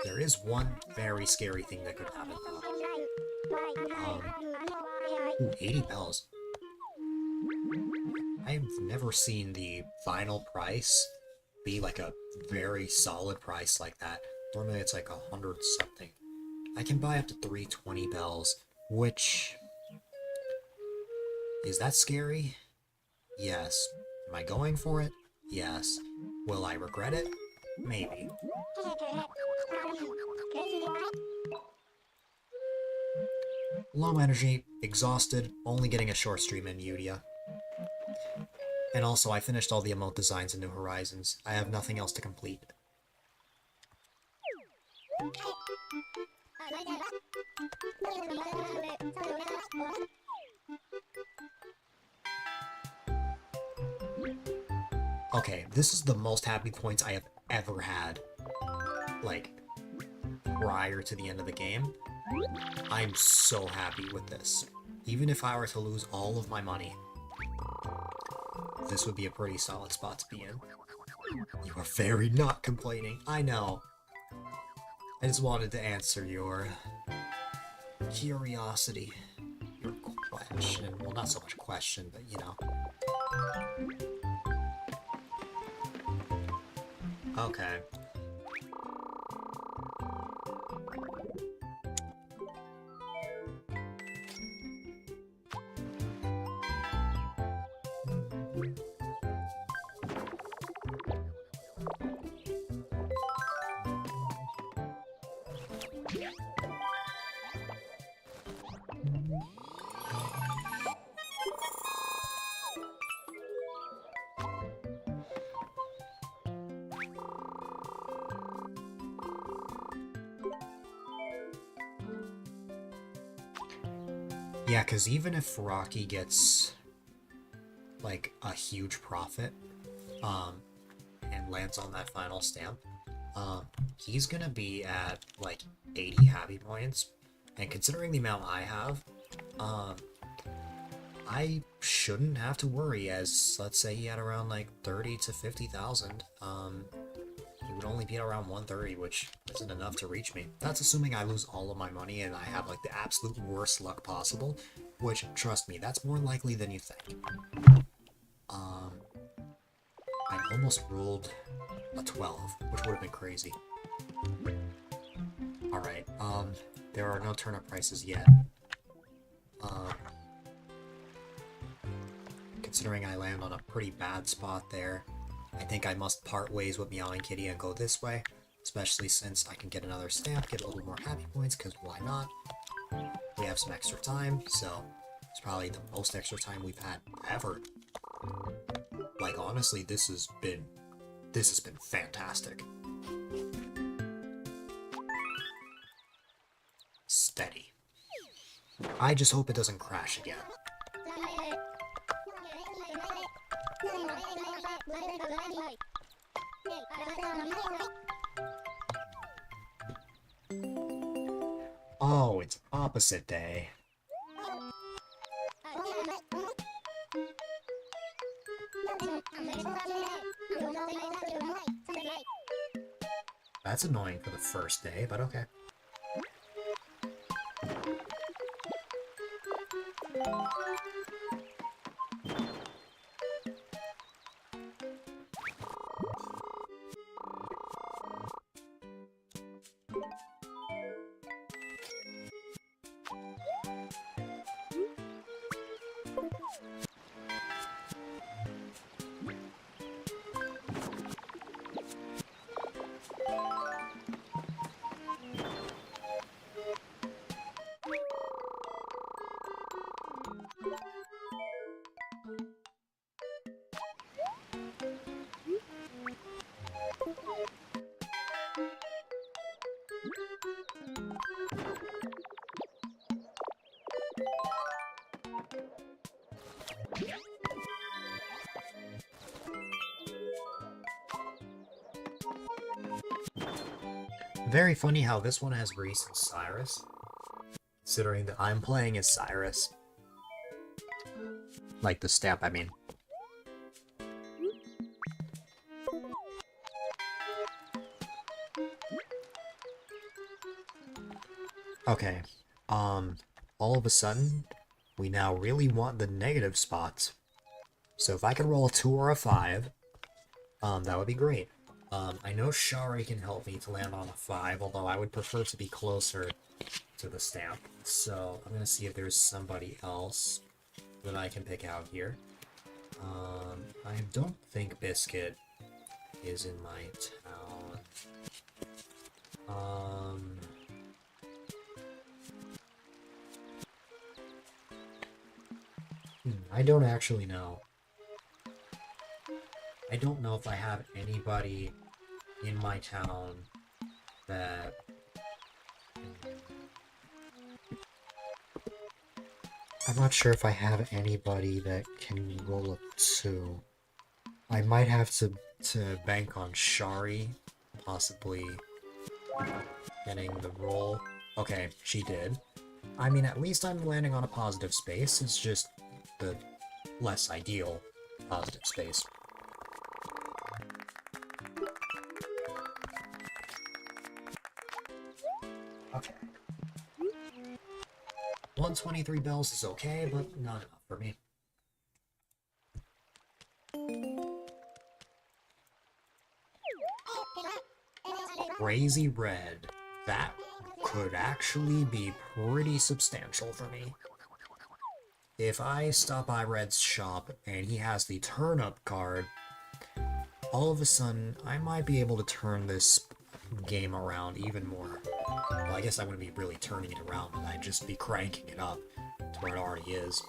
There is one very scary thing that could happen though. Ooh, 80 bells. I've never seen the final price be like a very solid price like that. Normally it's like 100 something. I can buy up to 320 bells, which... Is that scary? Yes. Am I going for it? Yes. Will I regret it? Maybe. Low energy, exhausted, only getting a short stream in Udia. And also, I finished all the emote designs in New Horizons. I have nothing else to complete. Okay, this is the most happy points I have ever had. Like, prior to the end of the game. I'm so happy with this. Even if I were to lose all of my money, this would be a pretty solid spot to be in. You are very not complaining. I know. I just wanted to answer your curiosity. Your question. Well, not so much question, but you know. Okay. Yeah, because even if Rocky gets, like, a huge profit, and lands on that final stamp, he's gonna be at, like, 80 happy points, and considering the amount I have, I shouldn't have to worry, as, let's say he had around, like, 30 to 50,000, he would only be at around 130, which isn't enough to reach me. That's assuming I lose all of my money and I have, like, the absolute worst luck possible, which, trust me, that's more likely than you think. I almost rolled a 12, which would have been crazy. Alright, there are no turnip prices yet. Considering I land on a pretty bad spot there, I think I must part ways with Meowing Kitty and go this way, especially since I can get another stamp, get a little more happy points, because why not? We have some extra time, so it's probably the most extra time we've had ever. Like, honestly, this has been fantastic. Steady. I just hope it doesn't crash again. Oh, it's opposite day. That's annoying for the first day, but okay. Very funny how this one has Reese and Cyrus, considering that I'm playing as Cyrus. Like the stamp, I mean. Okay, all of a sudden, we now really want the negative spots. So if I could roll a 2 or a 5, that would be great. I know Shari can help me to land on a 5, although I would prefer to be closer to the stamp. So I'm gonna see if there's somebody else that I can pick out here. I don't think Biscuit is in my town. I don't actually know. I don't know if I have anybody in my town that... I'm not sure if I have anybody that can roll a 2. I might have to bank on Shari, possibly getting the roll. Okay, she did. I mean, at least I'm landing on a positive space. It's just the less ideal positive space. Okay. 123 bells is okay, but not enough for me. Crazy Red. That could actually be pretty substantial for me. If I stop by Red's shop and he has the turnip card, all of a sudden I might be able to turn this game around even more. Well, I guess I wouldn't be really turning it around, but I'd just be cranking it up to where it already is.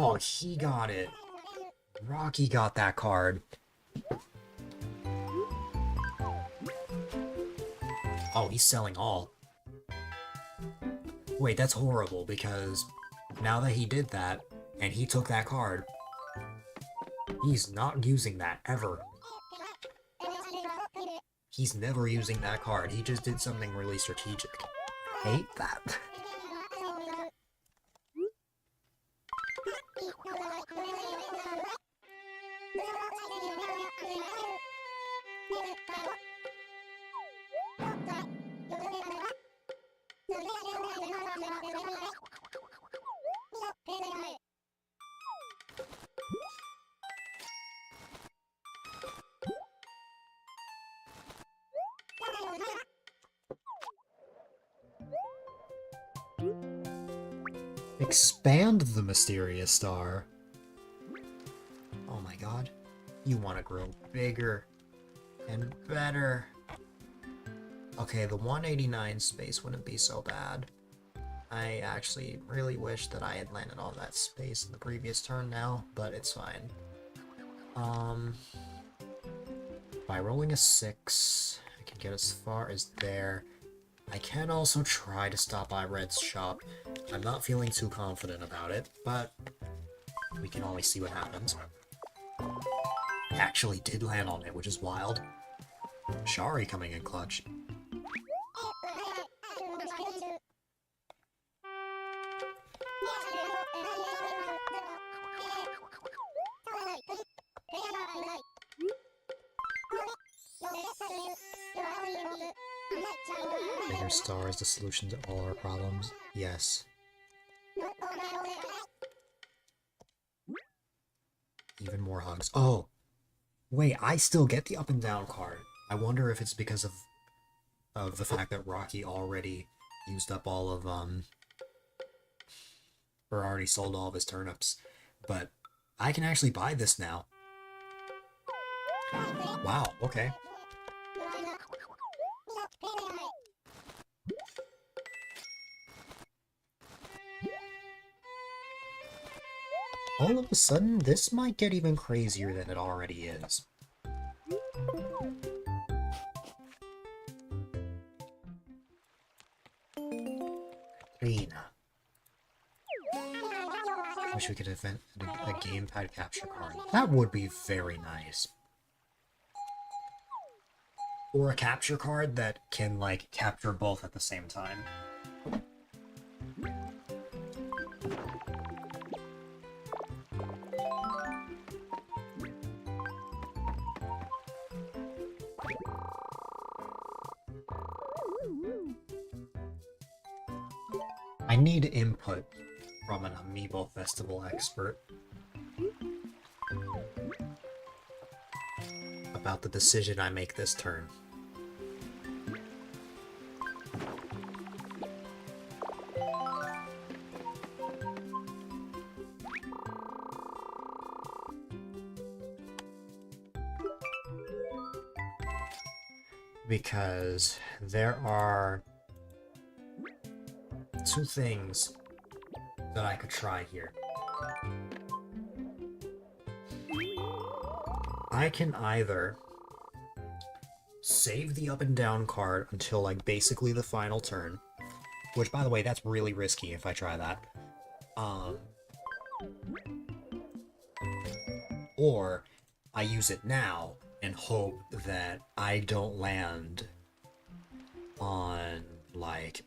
Oh, he got it. Rocky got that card. Oh, he's selling all. Wait, that's horrible, because now that he did that, and he took that card, he's not using that, ever. He's never using that card, he just did something really strategic. Hate that. Expand the Mysterious Star. Oh my god. You want to grow bigger and better. Okay, the 189 space wouldn't be so bad. I actually really wish that I had landed on that space in the previous turn now, but it's fine. By rolling a 6, I can get as far as there. I can also try to stop by Red's shop. I'm not feeling too confident about it, but we can always see what happens. I actually did land on it, which is wild. Shari coming in clutch. Bigger star is the solution to all our problems. Yes. Even more hugs. Oh! Wait, I still get the up and down card. I wonder if it's because of the fact that Rocky already used up all of, or already sold all of his turnips. But I can actually buy this now. Wow, okay. All of a sudden, this might get even crazier than it already is. Clean. Wish we could invent a gamepad capture card. That would be very nice. Or a capture card that can, like, capture both at the same time. I need input from an Amiibo Festival expert about the decision I make this turn. Because there are two things that I could try here. I can either save the up and down card until, like, basically the final turn, which, by the way, that's really risky if I try that. Or I use it now and hope that I don't land on, like,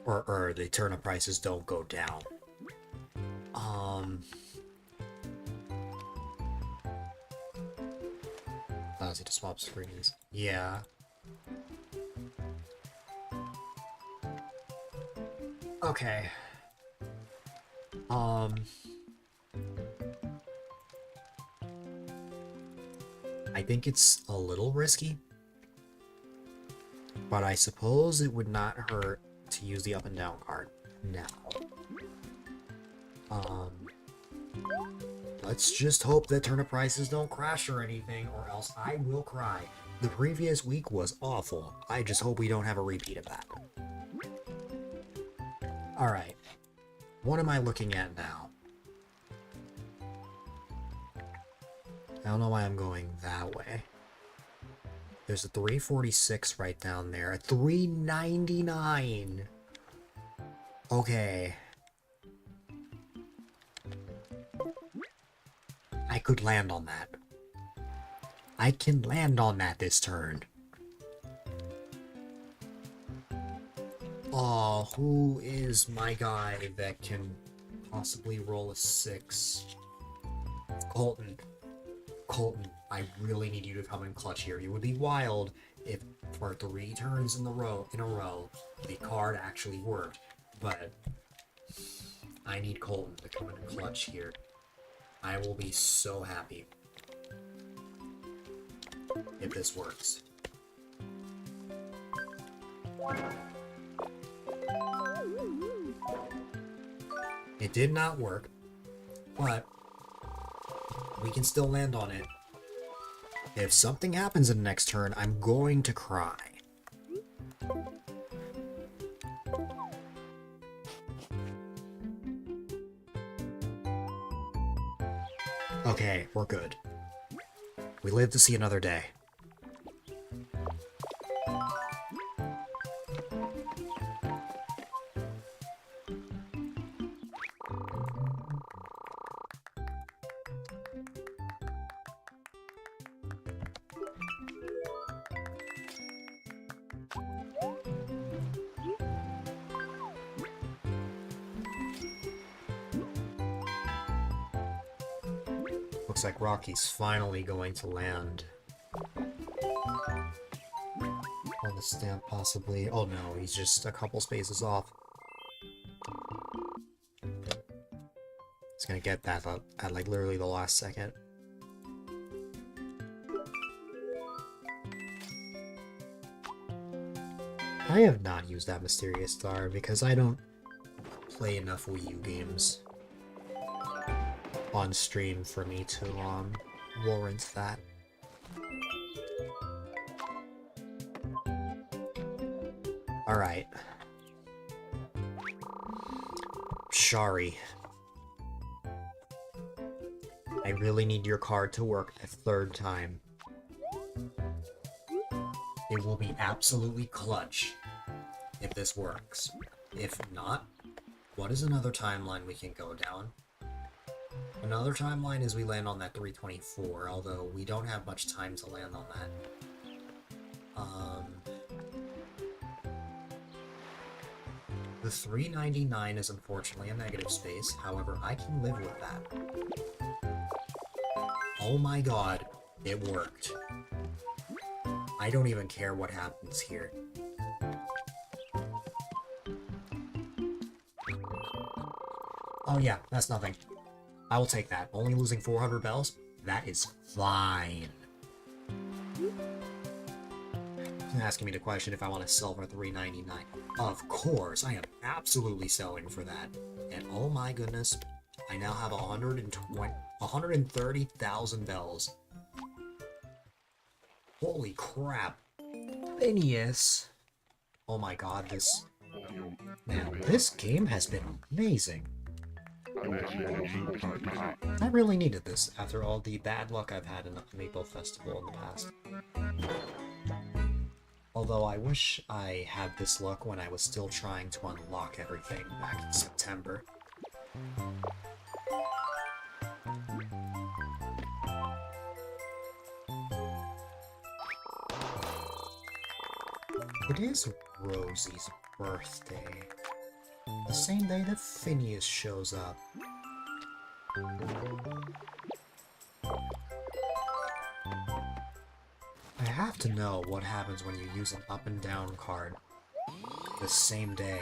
or the turnip prices don't go down. Allows you to swap screens. Yeah. Okay. I think it's a little risky, but I suppose it would not hurt to use the up and down card now. Let's just hope that turnip prices don't crash or anything, or else I will cry. The previous week was awful. I just hope we don't have a repeat of that. Alright. What am I looking at now? I don't know why I'm going that way. There's a 346 right down there. A 399! Okay. I could land on that. I can land on that this turn. Aw, who is my guy that can possibly roll a 6? Colton. Colton, I really need you to come in clutch here. It would be wild if for 3 turns in a row, the card actually worked. But I need Colton to come in clutch here. I will be so happy if this works. It did not work, but we can still land on it. If something happens in the next turn, I'm going to cry. Okay, we're good. We live to see another day. Looks like Rocky's finally going to land. On the stamp, possibly. Oh no, he's just a couple spaces off. He's gonna get that at like literally the last second. I have not used that Mysterious Star because I don't play enough Wii U games on stream for me to warrant that. Alright. Shari. I really need your card to work a third time. It will be absolutely clutch if this works. If not, what is another timeline we can go down? Another timeline is we land on that 324, although we don't have much time to land on that. The 399 is unfortunately a negative space, however, I can live with that. Oh my god, it worked. I don't even care what happens here. Oh yeah, that's nothing. I will take that. Only losing 400 bells? That is fine. Asking me to question if I want to sell for $3.99. Of course, I am absolutely selling for that. And oh my goodness, I now have 130,000 bells. Holy crap. Phineas. Oh my god, this... Man, this game has been amazing. I really needed this after all the bad luck I've had in the Amiibo Festival in the past. Although I wish I had this luck when I was still trying to unlock everything back in September. It is Rosie's birthday. The same day that Phineas shows up. I have to know what happens when you use an up and down card the same day.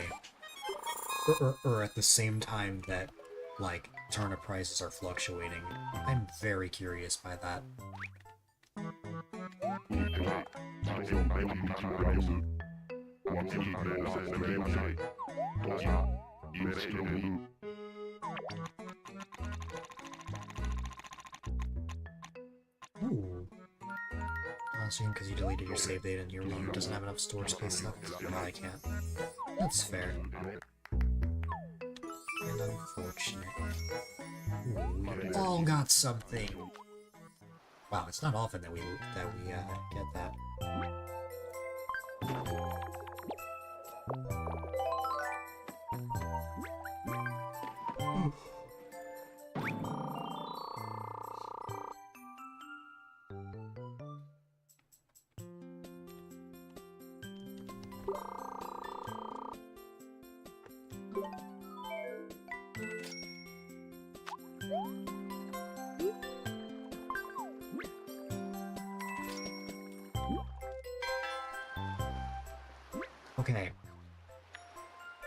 Or at the same time that, like, turnip prices are fluctuating. I'm very curious by that. Ooh. I assume because you deleted your save data and your Wii U doesn't have enough storage space left. No, I can't. That's fair. And unfortunate. Ooh, we all got something! Wow, it's not often that we get that. Okay.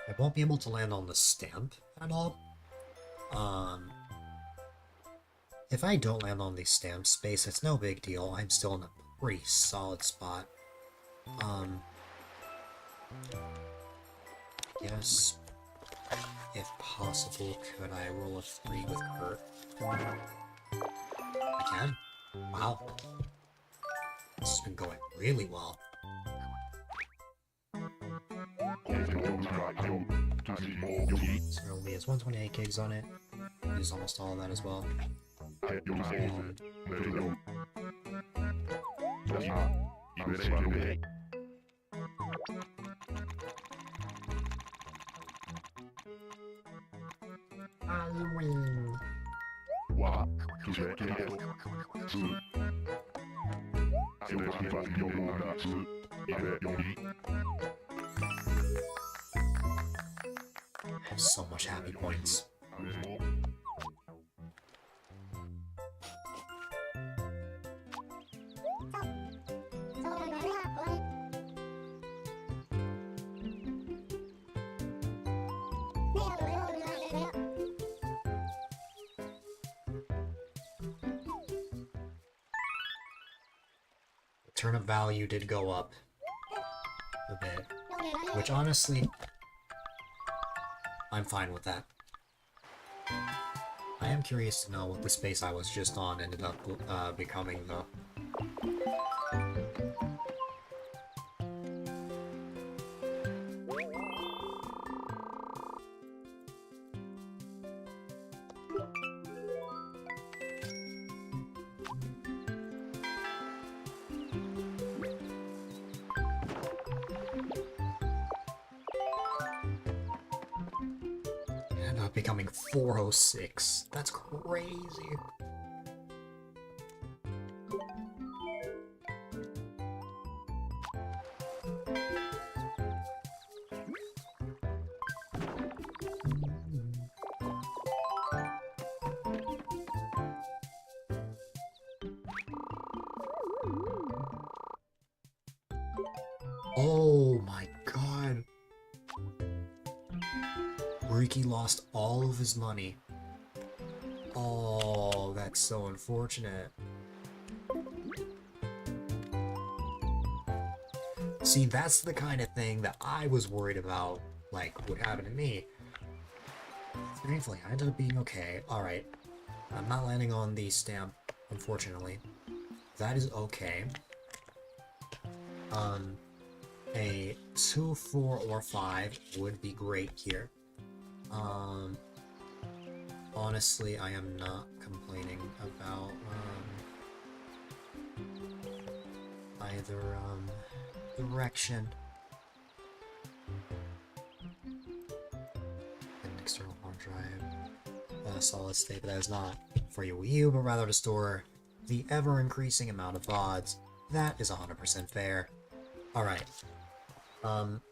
I won't be able to land on the stamp at all. If I don't land on the stamp space, it's no big deal. I'm still in a pretty solid spot. Yes. If possible, could I roll a 3 with Kurt? I can? Wow. This has been going really well. So it only has 128 gigs on it. Use almost all of that as well. I win. I have so much happy points. The turnip value did go up a bit, which honestly, I'm fine with that. I am curious to know what the space I was just on ended up becoming, though. Ended up becoming 406. That's crazy. Oh my god. Riki lost all of his money. Oh, that's so unfortunate. See, that's the kind of thing that I was worried about, like, would happen to me. Thankfully, I ended up being okay. Alright. I'm not landing on the stamp, unfortunately. That is okay. A 2, 4, or 5 would be great here. Honestly, I am not complaining about, either, direction. An external hard drive. A solid state, but that is not for your Wii U, but rather to store the ever-increasing amount of VODs. That is 100% fair. Alright.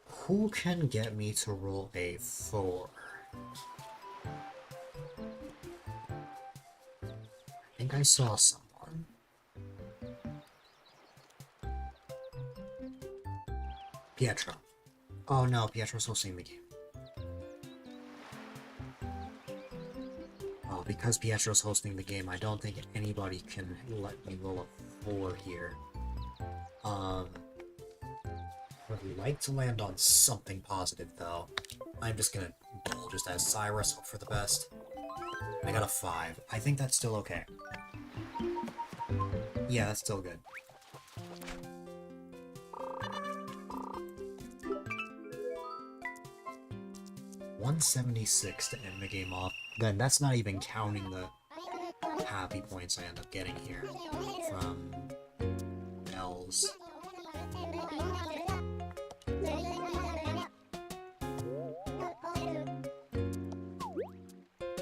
Who can get me to roll a 4? I think I saw someone. Pietro. Oh no, Pietro's hosting the game. Oh, because Pietro's hosting the game, I don't think anybody can let me roll a 4 here. I'd like to land on something positive, though. I'm just gonna roll just as Cyrus, hope for the best. I got a 5. I think that's still okay. Yeah, that's still good. $176 to end the game off. Then that's not even counting the happy points I end up getting here from bells.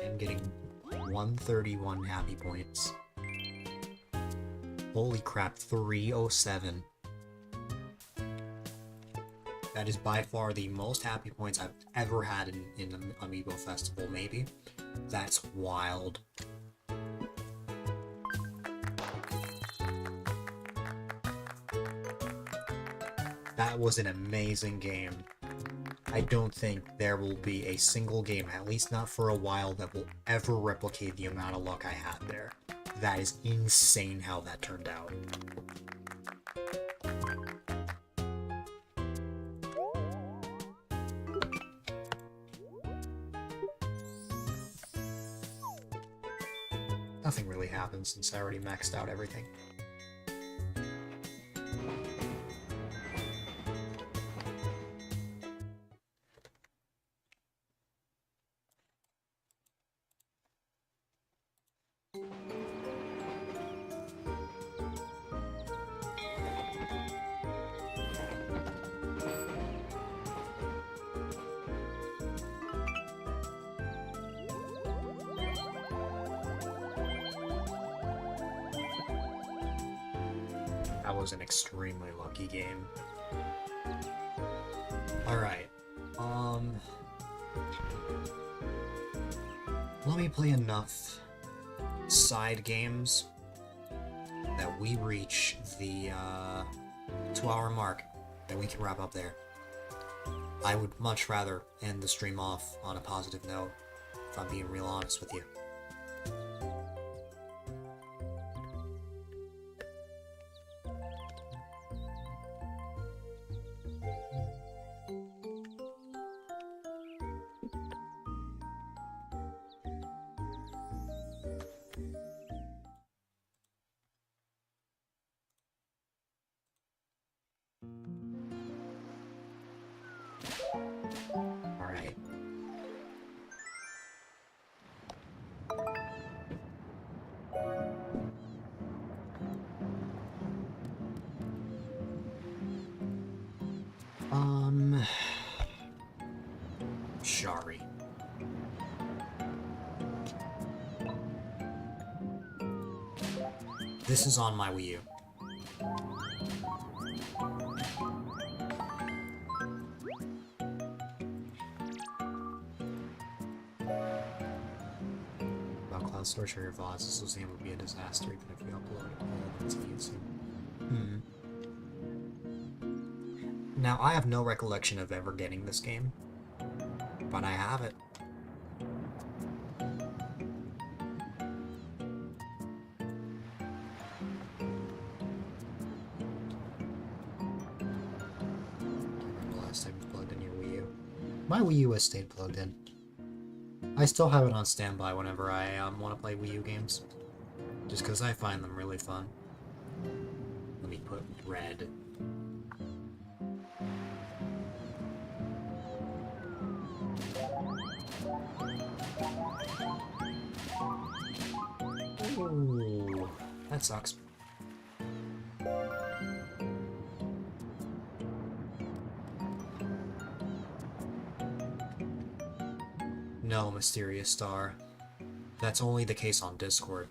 I'm getting 131 happy points. Holy crap, 307. That is by far the most happy points I've ever had in the Amiibo Festival, maybe. That's wild. That was an amazing game. I don't think there will be a single game, at least not for a while, that will ever replicate the amount of luck I had there. That is insane how that turned out. Nothing really happened since I already maxed out everything. That was an extremely lucky game. Alright, let me play enough side games that we reach the 2-hour mark, then we can wrap up there. I would much rather end the stream off on a positive note, if I'm being real honest with you. Alright. Shari. This is on my Wii U. About cloud storage or your VODs, this game would be a disaster even if you upload all of its feeds. Now, I have no recollection of ever getting this game, but I have it. Last time you plugged in your Wii U. My Wii U has stayed plugged in. I still have it on standby whenever I want to play Wii U games, just because I find them really fun. Let me put red. Ooh, that sucks. No, Mysterious Star. That's only the case on Discord.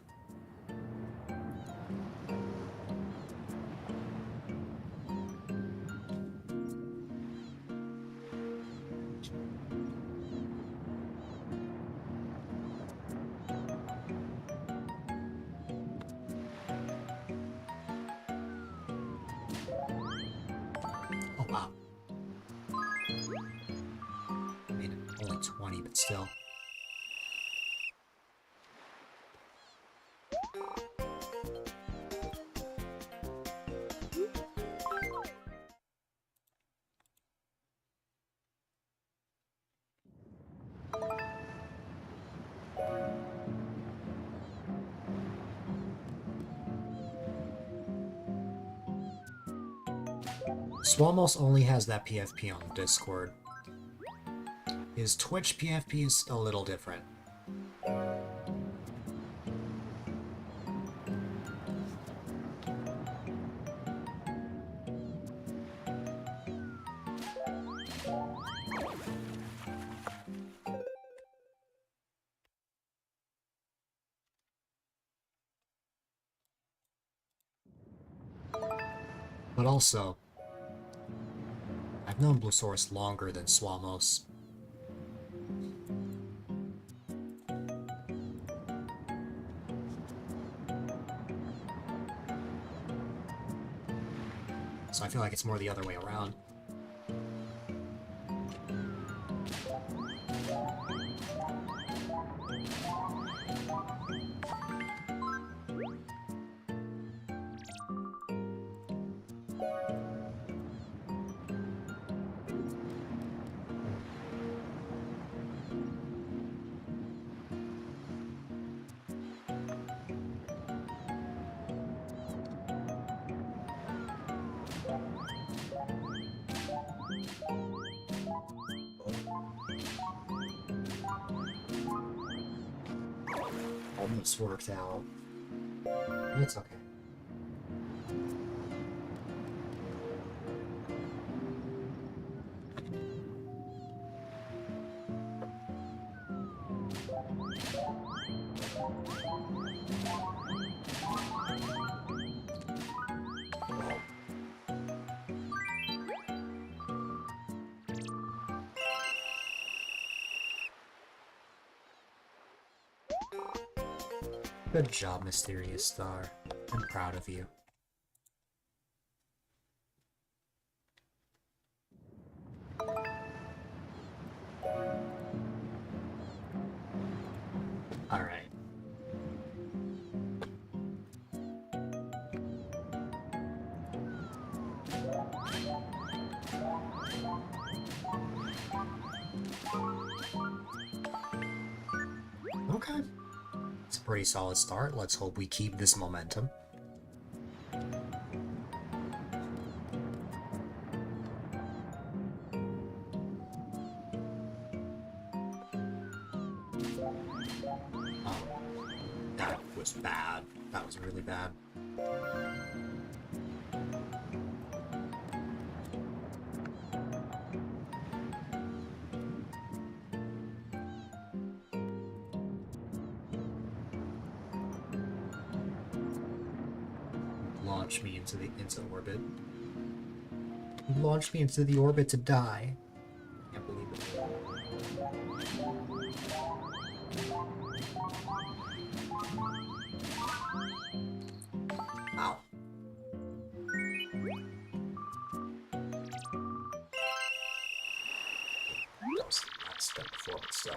Oh, wow. I mean, only 20, but still. Swamos only has that PFP on Discord. His Twitch PFP is a little different. But also, I've known Bluesaurus longer than Swamos. So I feel like it's more the other way around. Almost worked out. It's okay. Good job, Mysterious Star. I'm proud of you. Okay. It's a pretty solid start. Let's hope we keep this momentum. That was bad. That was really bad. Launch me into orbit. You launched me into the orbit to die. Can't believe it. Ow. That's step before, but still.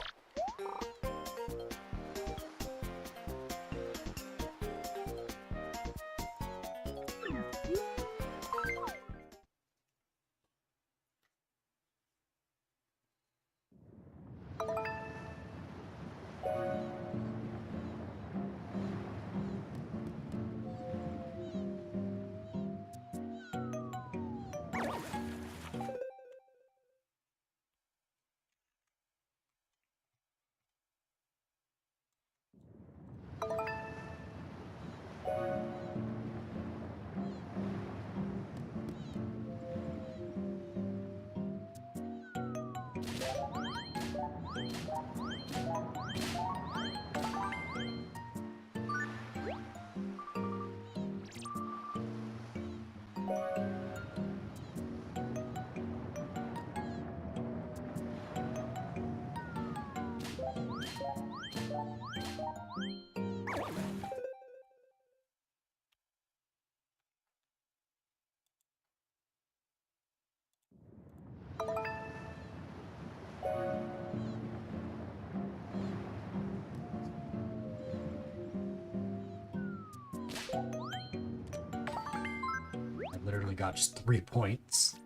I literally got just 3 points.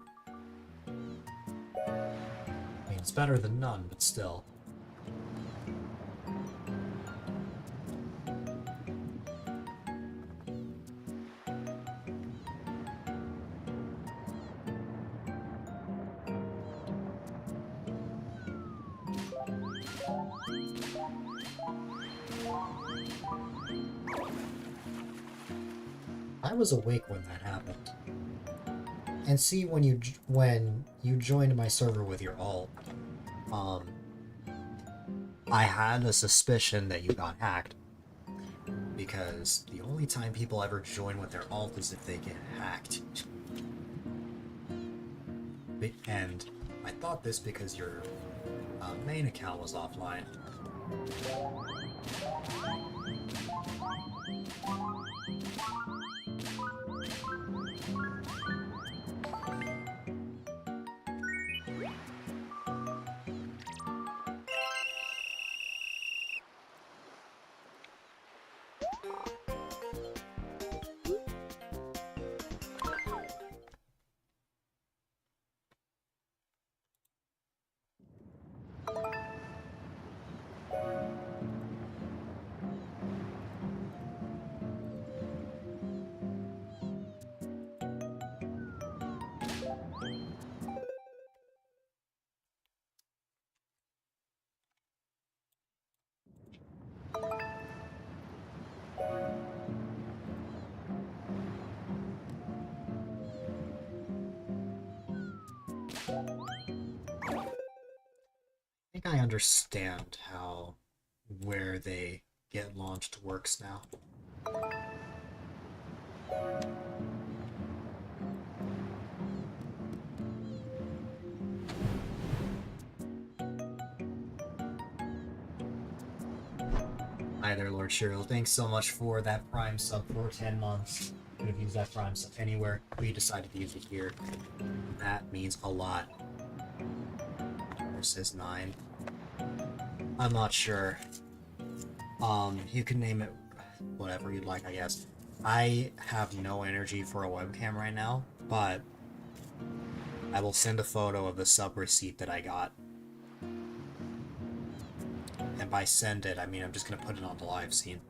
I mean, it's better than none, but still. I was awake when that happened. And see, when you joined my server with your alt, I had a suspicion that you got hacked. Because the only time people ever join with their alt is if they get hacked. And I thought this because your main account was offline. I think I understand how where they get launched works now. Hi there, Lord Shiro. Thanks so much for that Prime sub for 10 months. Could have used that Prime sub anywhere. We decided to use it here. That means a lot. It says 9. I'm not sure. You can name it whatever you'd like, I guess. I have no energy for a webcam right now, but I will send a photo of the sub receipt that I got. And by send it, I mean I'm just gonna put it on the live scene.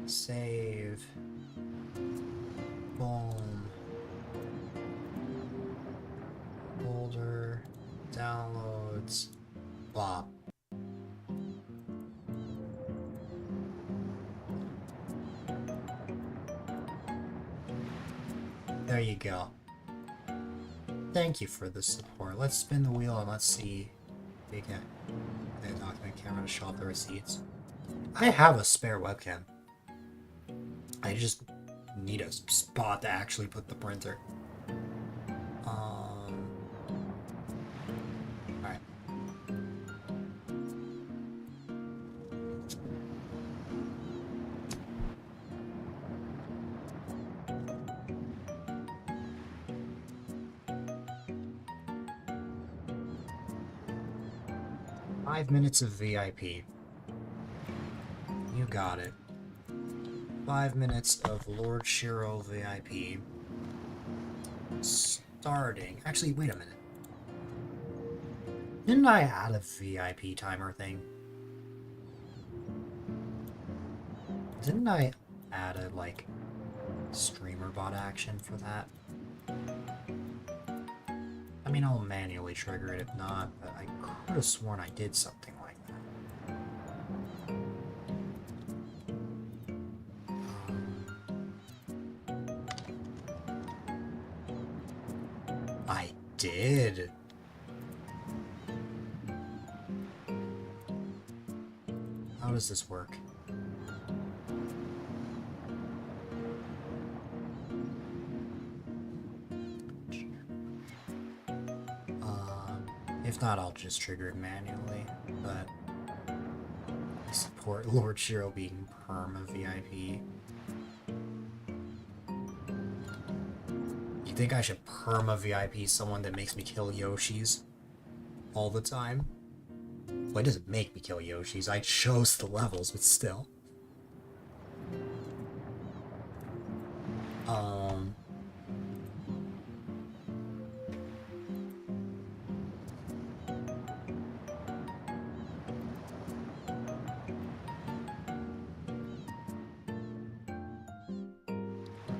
Save. Boom. Folder. Downloads. Blah. There you go. Thank you for the support. Let's spin the wheel and let's see if we get the document camera to show off the receipts. I have a spare webcam. I just need a spot to actually put the printer. Alright. Five minutes of VIP. You got it. 5 minutes of Lord Shiro VIP. Starting. Actually, wait a minute. Didn't I add a VIP timer thing? Didn't I add a, like, streamer bot action for that? I mean, I'll manually trigger it if not, but I could have sworn I did something like that. I did. How does this work? If not, I'll just trigger it manually, but I support Lord Shiro being perma VIP. You think I should perma VIP someone that makes me kill Yoshis all the time? Well, it doesn't make me kill Yoshis, I chose the levels, but still.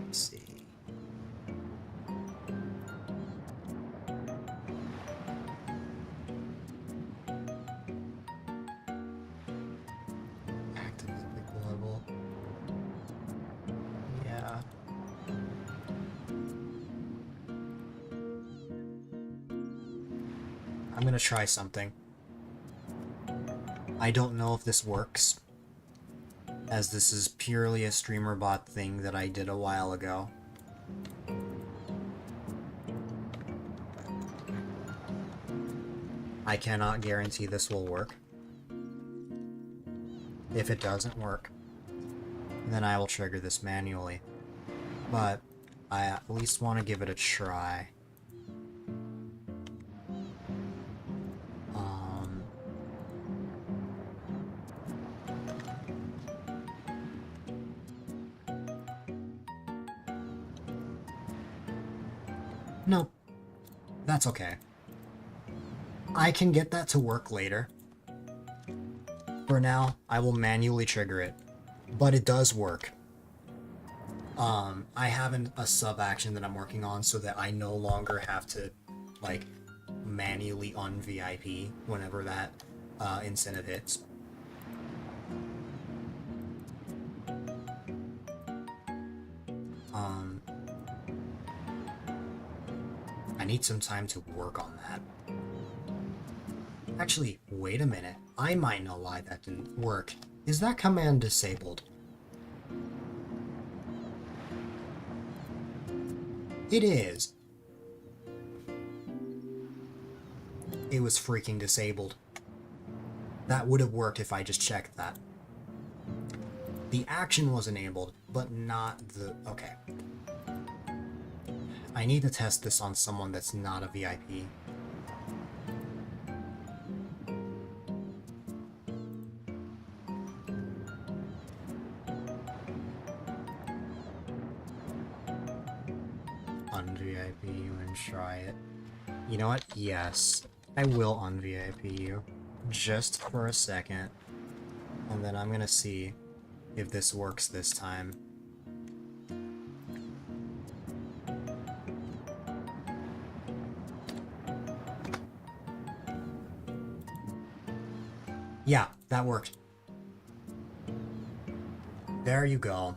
Let's see. Active epic level. Yeah. I'm gonna try something. I don't know if this works, as this is purely a streamer bot thing that I did a while ago. I cannot guarantee this will work. If it doesn't work, then I will trigger this manually. But I at least want to give it a try. No, that's okay. I can get that to work later. For now, I will manually trigger it, but it does work. I have a sub action that I'm working on so that I no longer have to, like, manually un-VIP whenever that incentive hits. I need some time to work on that. Actually, wait a minute. I might know why that didn't work. Is that command disabled? It is. It was freaking disabled. That would have worked if I just checked that. The action was enabled, but not the... Okay. I need to test this on someone that's not a VIP. un-VIP you and try it. You know what? Yes. I will un-VIP you. Just for a second. And then I'm gonna see if this works this time. Yeah, that worked. There you go.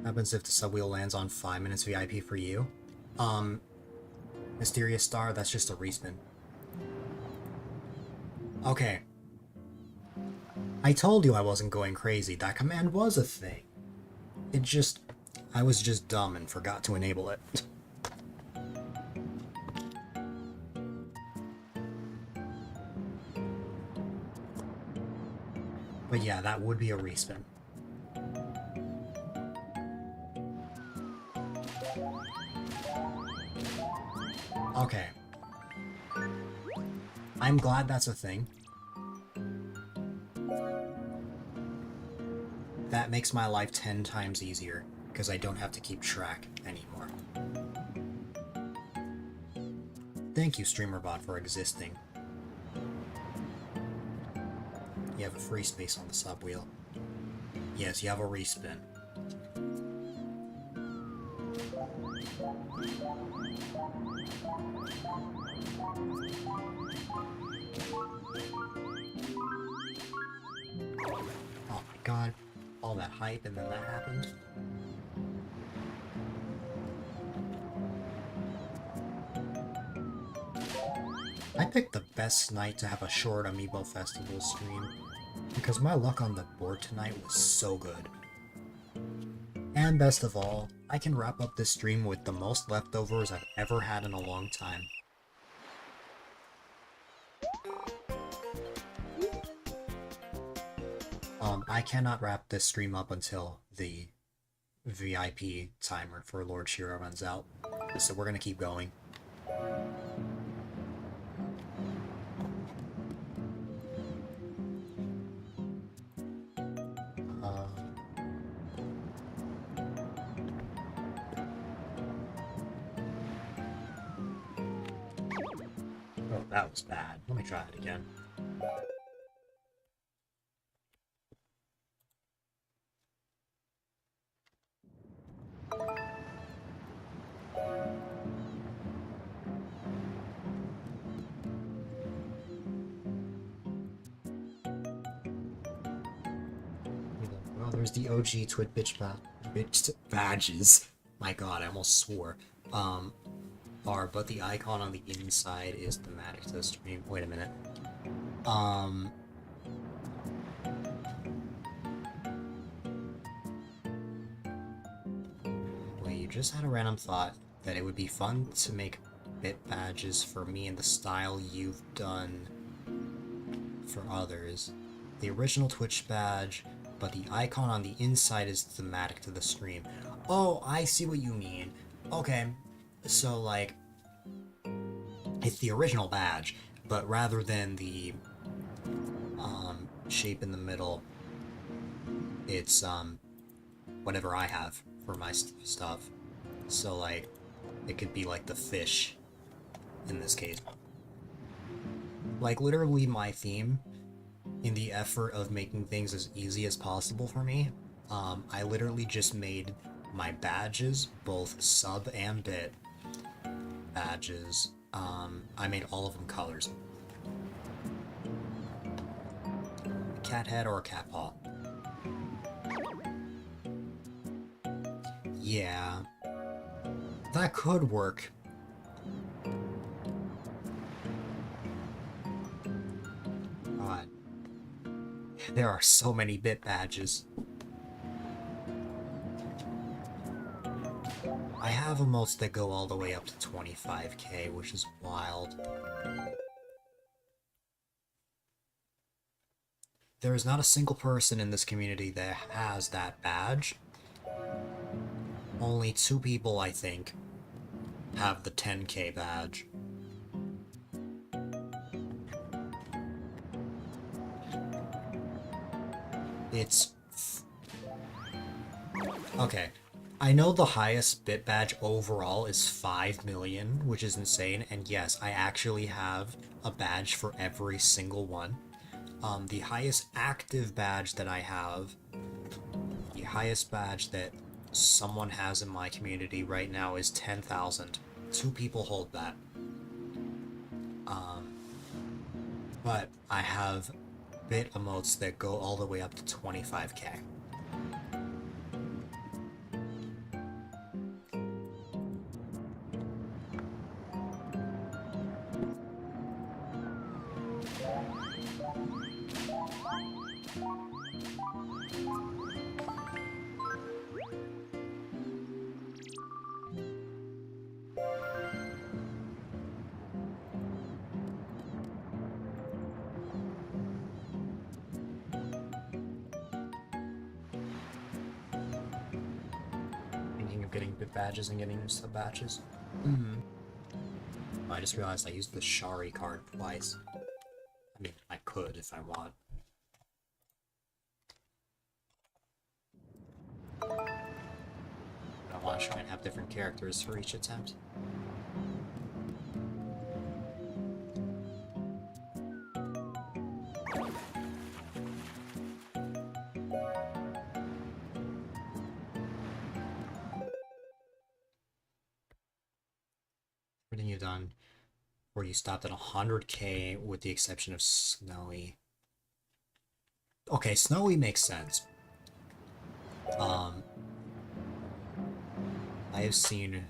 Happens if the subwheel lands on 5 minutes VIP for you. Mysterious Star, that's just a respin. Okay. I told you I wasn't going crazy. That command was a thing. I was just dumb and forgot to enable it. But yeah, that would be a respin. Okay. I'm glad that's a thing. That makes my life 10 times easier, because I don't have to keep track anymore. Thank you, StreamerBot, for existing. You have a free space on the subwheel. Yes, you have a respin. Oh my god, all that hype and then that happened. I picked the best night to have a short Amiibo Festival stream, because my luck on the board tonight was so good. And best of all, I can wrap up this stream with the most leftovers I've ever had in a long time. I cannot wrap this stream up until the VIP timer for Lord Shiro runs out, so we're gonna keep going. Oh, that was bad. Let me try it again. Well, there's the OG Twit bitch badges. My god, I almost swore. But the icon on the inside is thematic to the stream. Wait a minute. Wait, you just had a random thought that it would be fun to make bit badges for me in the style you've done for others. The original Twitch badge, but the icon on the inside is thematic to the stream. Oh, I see what you mean. Okay, so like, it's the original badge, but rather than the shape in the middle, it's whatever I have for my stuff. So like, it could be like the fish in this case. Like literally my theme, in the effort of making things as easy as possible for me, I literally just made my badges, both sub and bit badges, I made all of them colors. A cat head or a cat paw. Yeah, that could work. God, there are so many bit badges. I have emotes that go all the way up to 25k, which is wild. There is not a single person in this community that has that badge. Only 2 people, I think, have the 10k badge. Okay. I know the highest bit badge overall is 5 million, which is insane, and yes, I actually have a badge for every single one. The highest active badge that I have, the highest badge that someone has in my community right now is 10,000. Two people hold that. But I have bit emotes that go all the way up to 25k. Thinking of getting bit badges and getting sub badges. I just realized I used the Shari card twice. I mean, I could if I want. But I want to try and have different characters for each attempt. Everything you've done where you stopped at 100k with the exception of Snowy. Okay, Snowy makes sense. I have seen,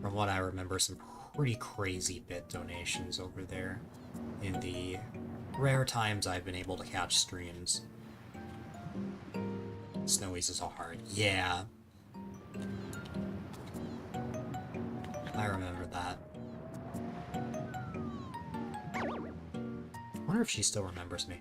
from what I remember, some pretty crazy bit donations over there in the rare times I've been able to catch streams. Snowy's is so hard. Yeah. I remember that. I wonder if she still remembers me.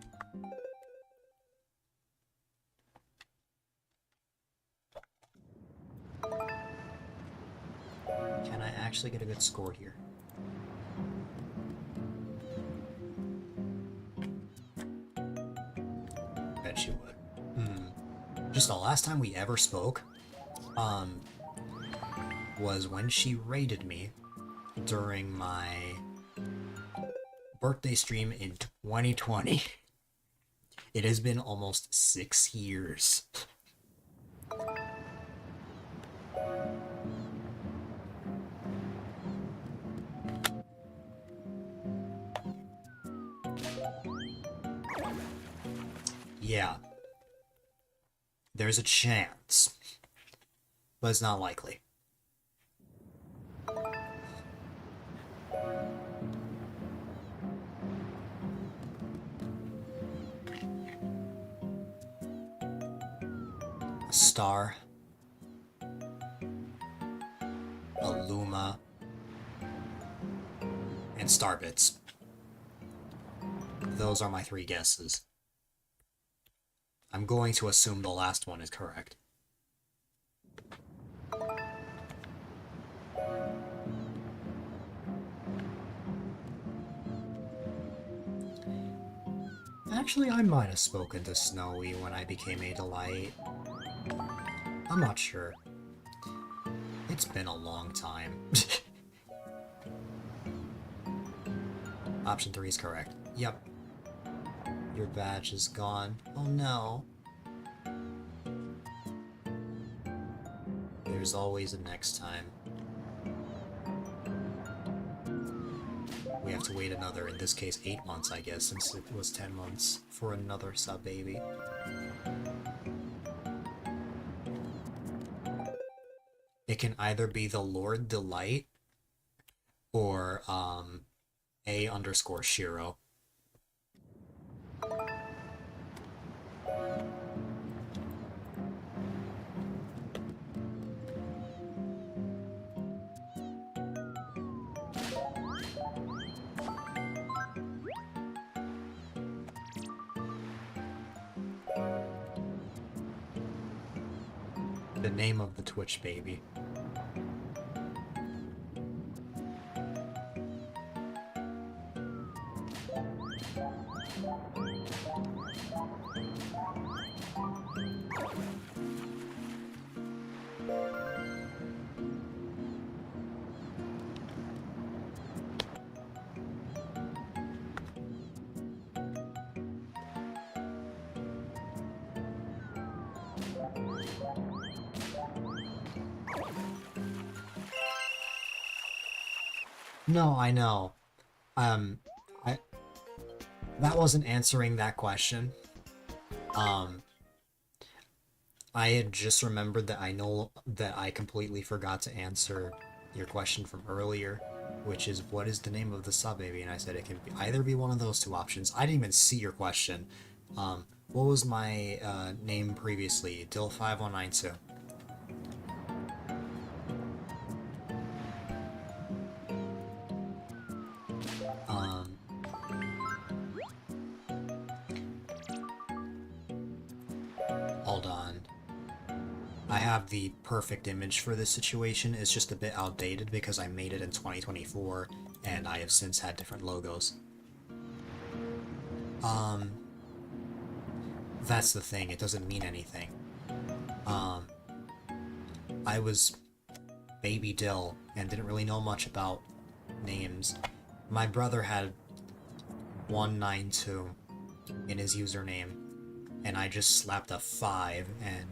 Can I actually get a good score here? Bet she would. Just the last time we ever spoke, was when she raided me during my birthday stream in 2020. It has been almost 6 years. Yeah. There's a chance. But it's not likely. A star. A Luma. And Starbits. Those are my 3 guesses. I'm going to assume the last one is correct. Actually, I might have spoken to Snowy when I became A-Dylite. I'm not sure. It's been a long time. Option 3 is correct. Yep. Your badge is gone. Oh no. There's always a next time. We have to wait another, in this case, 8 months, I guess, since it was 10 months for another sub-baby. It can either be the Lord Delight or, A_Shiro. The name of the Twitch baby. No, I know. Um, I that wasn't answering that question. Um, I had just remembered that I know that I completely forgot to answer your question from earlier, which is what is the name of the sub baby? And I said it can either be one of those two options. I didn't even see your question. What was my name previously? Dill5192. Um, Hold on. I have the perfect image for this situation. It's just a bit outdated because I made it in 2024 and I have since had different logos. Um, that's the thing. It doesn't mean anything. Um, I was baby Dill and didn't really know much about names. My brother had 192 in his username, and I just slapped a 5 and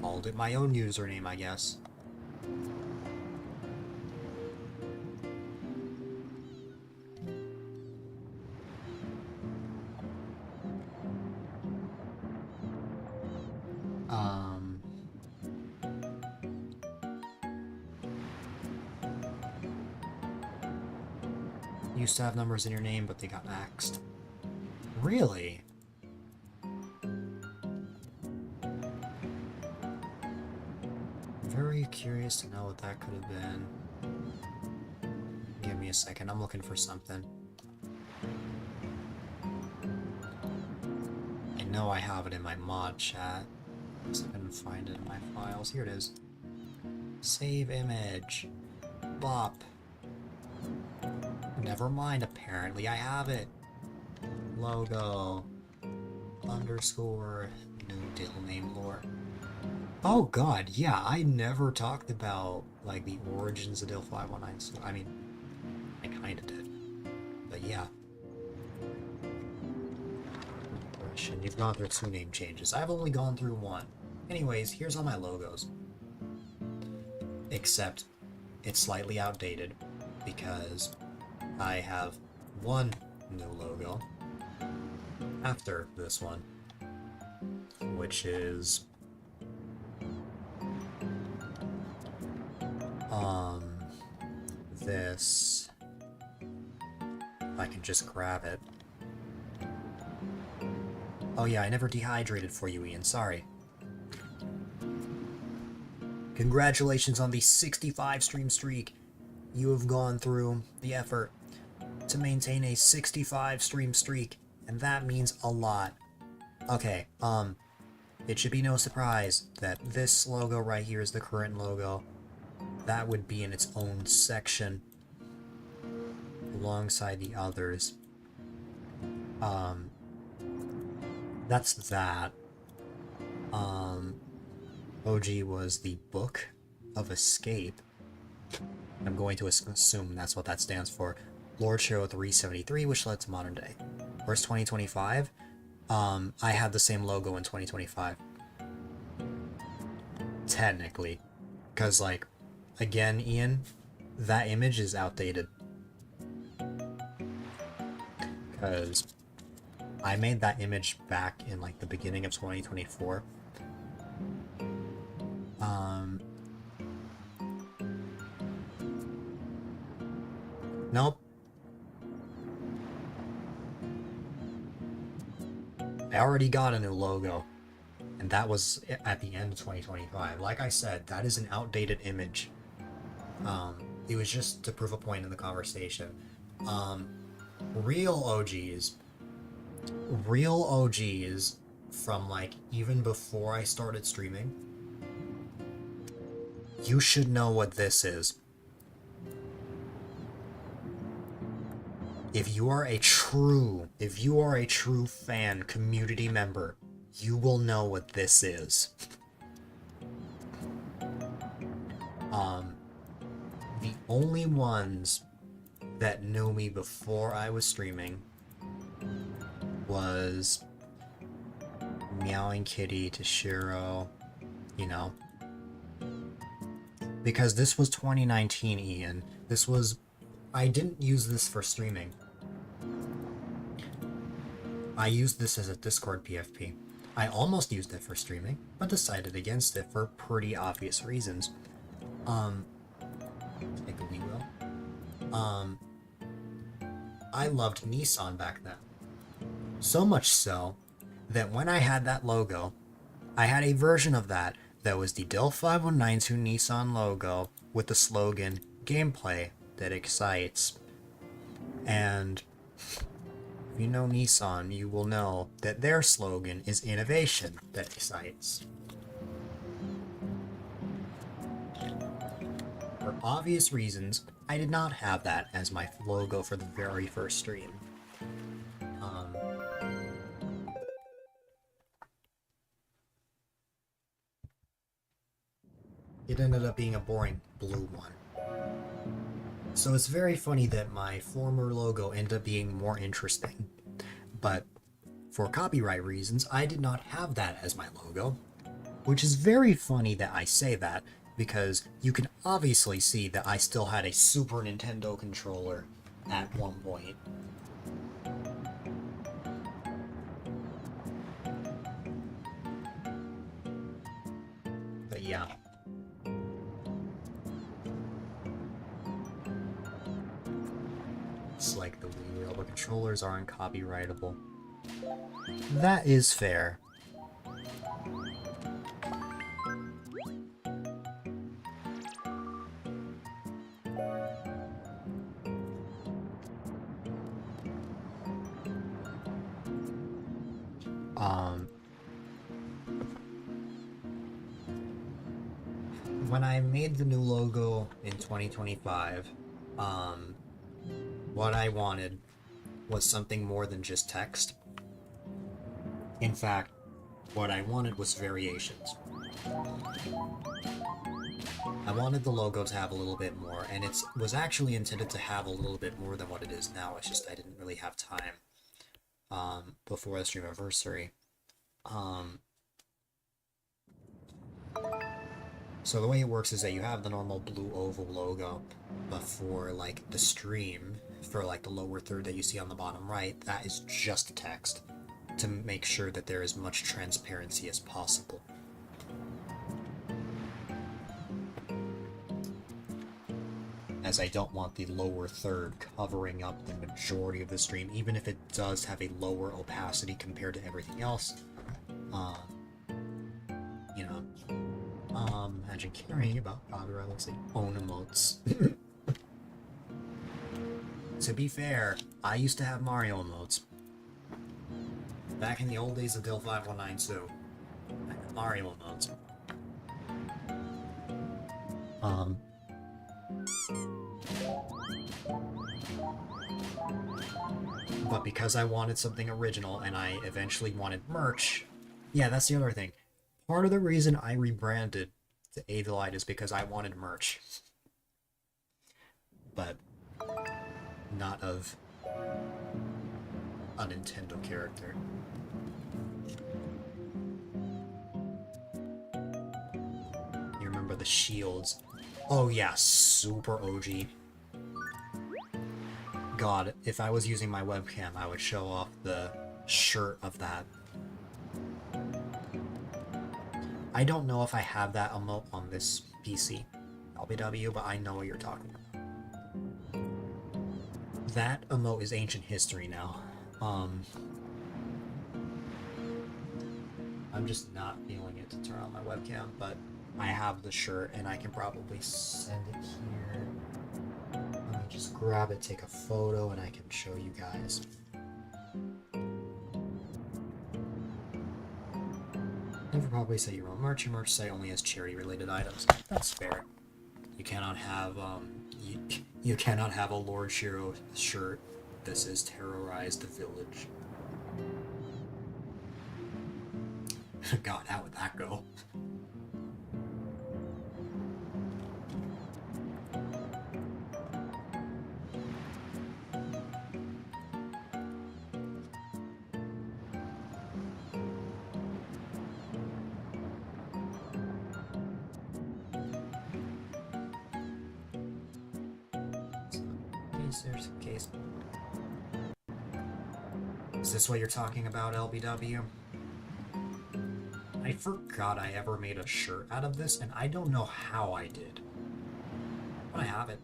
called it my own username, I guess. Um, Used to have numbers in your name, but they got axed. Really? Very curious to know what that could have been. Give me a second, I'm looking for something. I know I have it in my mod chat. I couldn't find it in my files. Here it is. Save image. Bop. Never mind, apparently I have it. Logo. Underscore. New Dill name lore. Oh god, yeah, I never talked about, like, the origins of Dill 519. So, I mean, I kinda did. But yeah. You've gone through 2 name changes. I've only gone through 1. Anyways, here's all my logos. Except, it's slightly outdated, because I have 1 new logo after this one, which is this. If I can just grab it. Oh yeah, I never dehydrated for you, Ian, sorry. Congratulations on the 65 stream streak. You have gone through the effort to maintain a 65 stream streak, and that means a lot. Okay, it should be no surprise that this logo right here is the current logo. That would be in its own section alongside the others. That's that. OG was the Book of Escape. I'm going to assume that's what that stands for. Lord Shiro 373, which led to modern day. Where's 2025? I had the same logo in 2025. Technically. Because, like, again, Ian, that image is outdated. Because I made that image back in, like, the beginning of 2024. Nope. I already got a new logo, and that was at the end of 2025. Like I said, that is an outdated image. It was just to prove a point in the conversation. Real OGs from, like, even before I started streaming, you should know what this is. If you are a true fan, community member, you will know what this is. The only ones that knew me before I was streaming was Meowing Kitty, Toshiro, you know. Because this was 2019, Ian. This was I didn't use this for streaming. I used this as a Discord PFP. I almost used it for streaming, but decided against it for pretty obvious reasons. Take a wee will. I loved Nissan back then. So much so that when I had that logo, I had a version of that was the Dill 5192 Nissan logo with the slogan, gameplay that excites. And if you know Nissan, you will know that their slogan is innovation that excites. For obvious reasons, I did not have that as my logo for the very first stream. It ended up being a boring blue one. So it's very funny that my former logo ended up being more interesting. But for copyright reasons, I did not have that as my logo. Which is very funny that I say that, because you can obviously see that I still had a Super Nintendo controller at one point. But yeah. It's like the Wii Real controllers aren't copyrightable. That is fair. When I made the new logo in 2025, what I wanted was something more than just text. In fact, what I wanted was variations. I wanted the logo to have a little bit more, and it was actually intended to have a little bit more than what it is now. It's just I didn't really have time before the streamiversary. So the way it works is that you have the normal blue oval logo, but for like the stream, for like the lower third that you see on the bottom right, that is just text to make sure that there is much transparency as possible. As I don't want the lower third covering up the majority of the stream, even if it does have a lower opacity compared to everything else. You know, imagine caring about copyright looks like own emotes. To be fair, I used to have Mario emotes. Back in the old days of Dill 5192, I had Mario emotes. But because I wanted something original and I eventually wanted merch, yeah, that's the other thing. Part of the reason I rebranded to A-Dylite is because I wanted merch. But not of a Nintendo character. You remember the shields? Oh yeah, super OG. God, if I was using my webcam, I would show off the shirt of that. I don't know if I have that emote on this PC, LBW, but I know what you're talking about. That emote is ancient history now. I'm just not feeling it to turn on my webcam, but I have the shirt and I can probably send it here. Let me just grab it, take a photo, and I can show you guys. You could probably say your own merch. Your merch site only has charity-related items. That's fair. You cannot have you cannot have a Lord Shiro shirt that says "Terrorize the Village." God, how would that go? There's a case. Is this what you're talking about, LBW? I forgot I ever made a shirt out of this, and I don't know how I did. But I have it.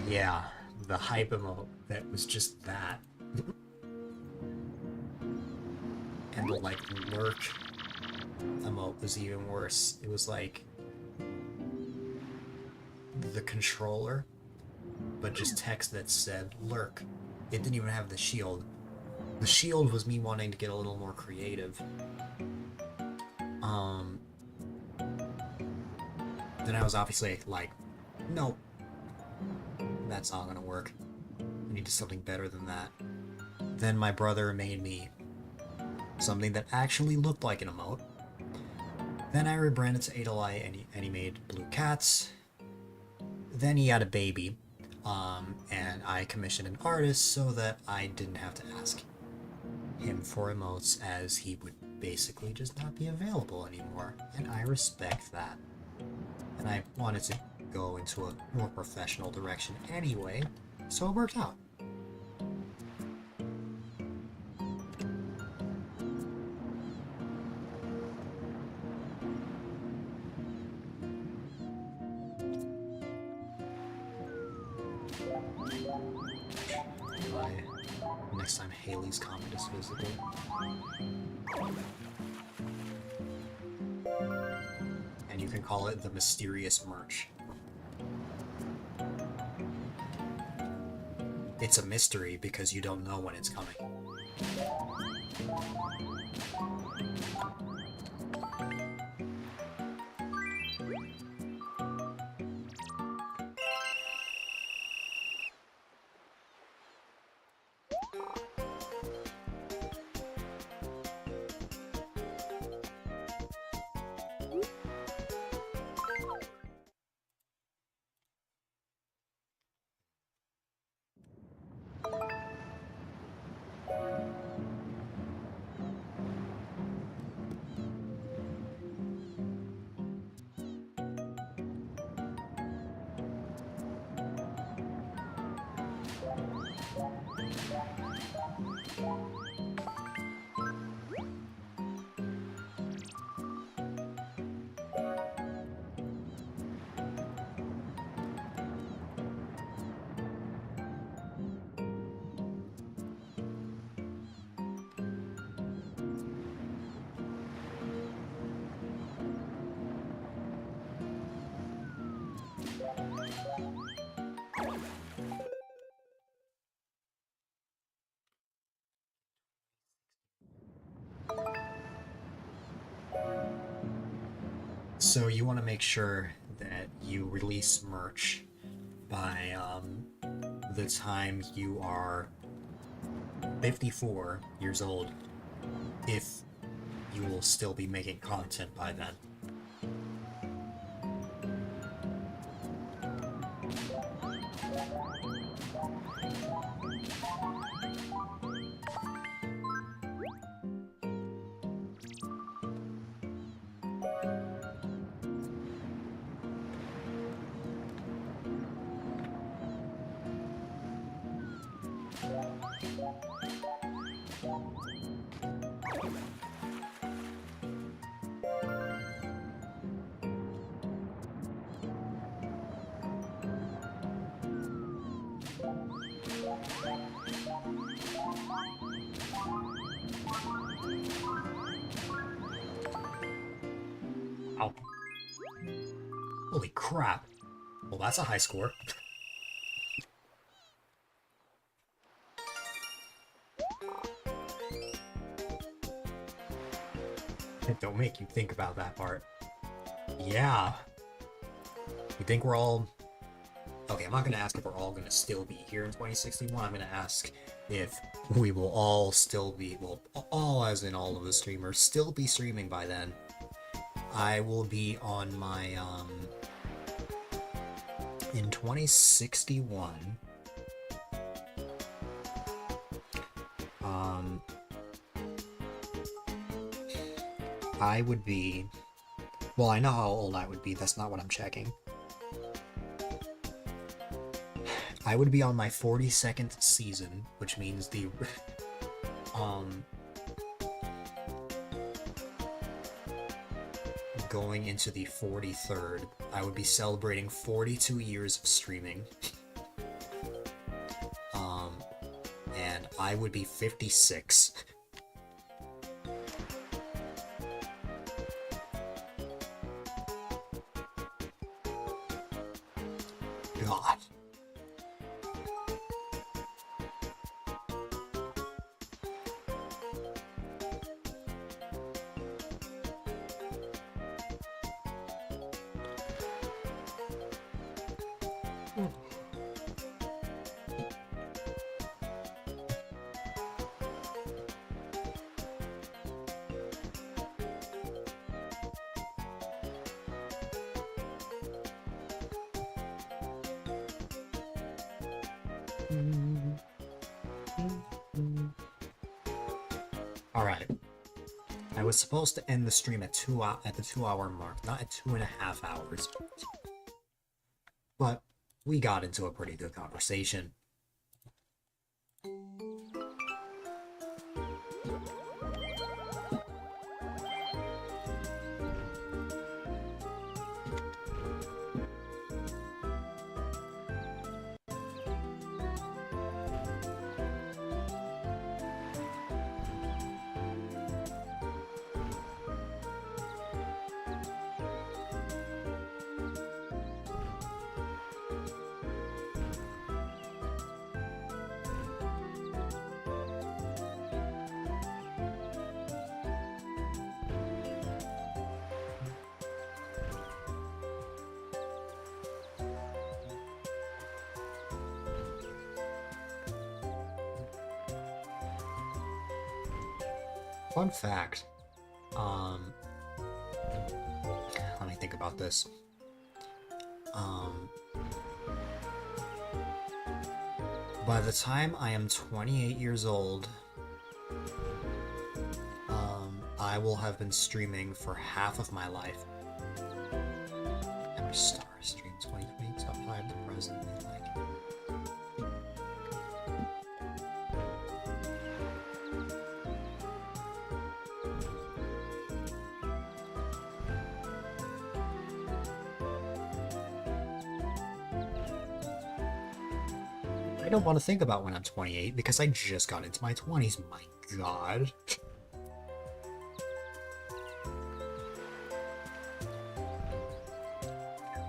Yeah, the hype emote that was just that. And the, like, lurk emote was even worse. It was like the controller, but just text that said lurk. It didn't even have the shield. The shield was me wanting to get a little more creative. Then I was obviously like, nope, that's not gonna work. I need something better than that. Then my brother made me something that actually looked like an emote. Then I rebranded to A-Dylite, and he made blue cats. Then he had a baby, and I commissioned an artist so that I didn't have to ask him for emotes, as he would basically just not be available anymore, and I respect that. And I wanted to go into a more professional direction anyway, so it worked out. Next time Haley's comment is visible. And you can call it the mysterious merch. It's a mystery because you don't know when it's coming. So you want to make sure that you release merch by the time you are 54 years old, if you will still be making content by then. Ow. Holy crap. Well, that's a high score. Don't make you think about that part. Yeah. You think we're all... Okay, I'm not going to ask if we're all going to still be here in 2061. I'm going to ask if we will all still be... Well, all as in all of the streamers, still be streaming by then. I will be on my, in 2061, I would be... Well, I know how old I would be. That's not what I'm checking. I would be on my 42nd season, which means the... going into the 43rd. I would be celebrating 42 years of streaming. And I would be 56. God. Alright. I was supposed to end the stream at the 2-hour mark, not at 2.5 hours. But we got into a pretty good conversation. Fun fact, let me think about this. By the time I am 28 years old, I will have been streaming for half of my life. Every star stream 2020 top 5 to present, like. I don't want to think about when I'm 28 because I just got into my 20s. My God.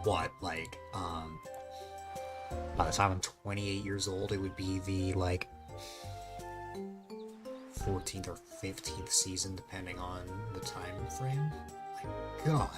What, like, by the time I'm 28 years old, it would be the, like, 14th or 15th season, depending on the time frame. My God.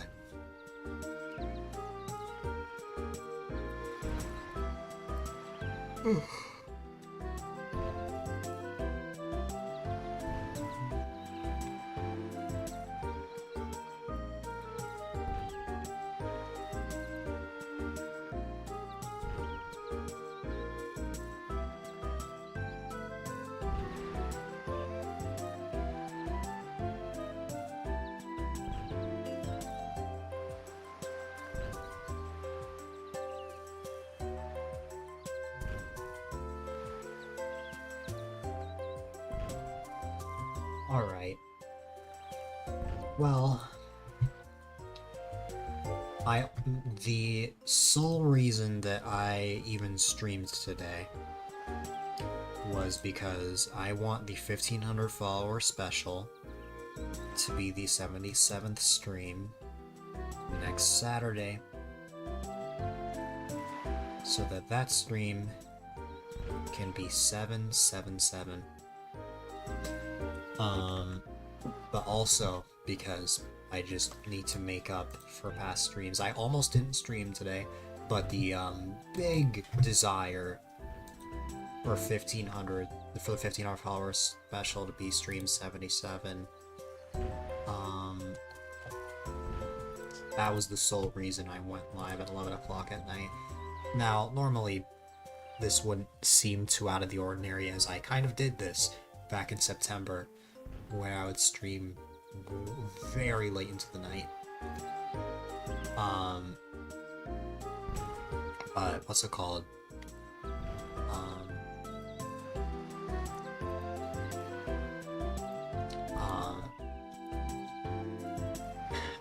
Alright. Well, the sole reason that I even streamed today was because I want the 1500 follower special to be the 77th stream next Saturday, so that stream can be 777. But also because I just need to make up for past streams. I almost didn't stream today, but the big desire for 1500 for the 1500 followers special to be stream 77, that was the sole reason I went live at 11 o'clock at night. Now, normally this wouldn't seem too out of the ordinary, as I kind of did this back in September, where I would stream very late into the night. But what's it called?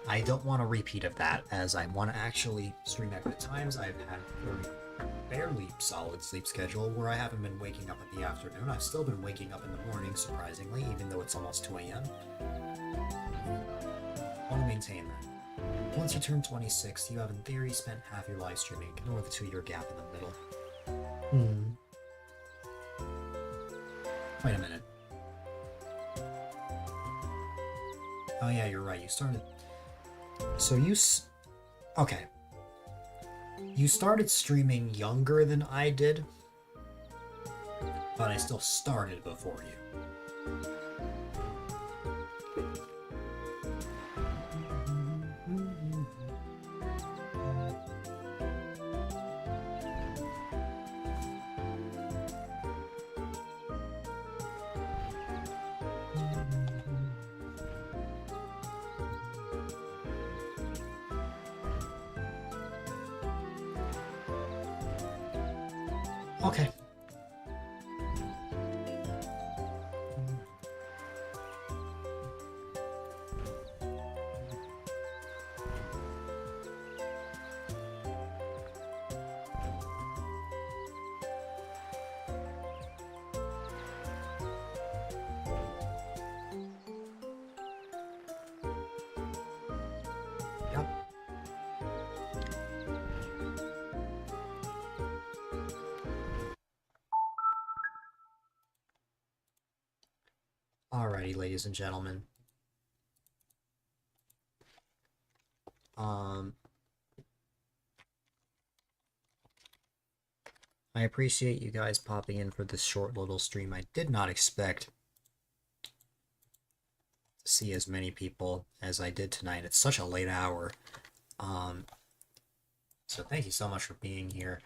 I don't want a repeat of that, as I want to actually stream at good times. I've had a fairly solid sleep schedule where I haven't been waking up in the afternoon. I've still been waking up in the morning, surprisingly, even though it's almost 2 a.m. I want to maintain that. Once you turn 26, you have in theory spent half your life streaming. Ignore the 2-year gap in the middle. Wait a minute. Oh yeah, you're right. You started... So okay. You started streaming younger than I did, but I still started before you. Okay. Yep. Alrighty, ladies and gentlemen. I appreciate you guys popping in for this short little stream. I did not expect to see as many people as I did tonight. It's such a late hour. So thank you so much for being here.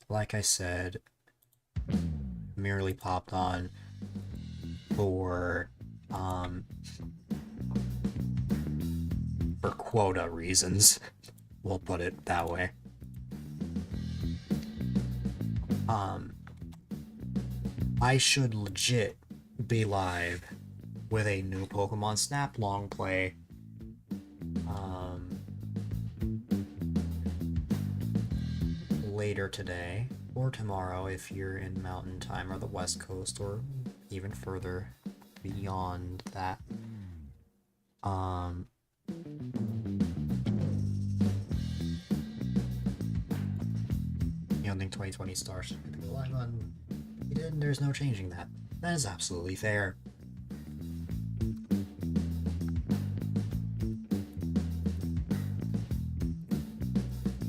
Like I said, merely popped on for quota reasons. We'll put it that way. I should legit be live with a new Pokemon Snap long play. Later today or tomorrow if you're in Mountain Time or the West Coast or even further beyond that. You don't think 2020 stars should be the live on? You did, there's no changing that. That is absolutely fair.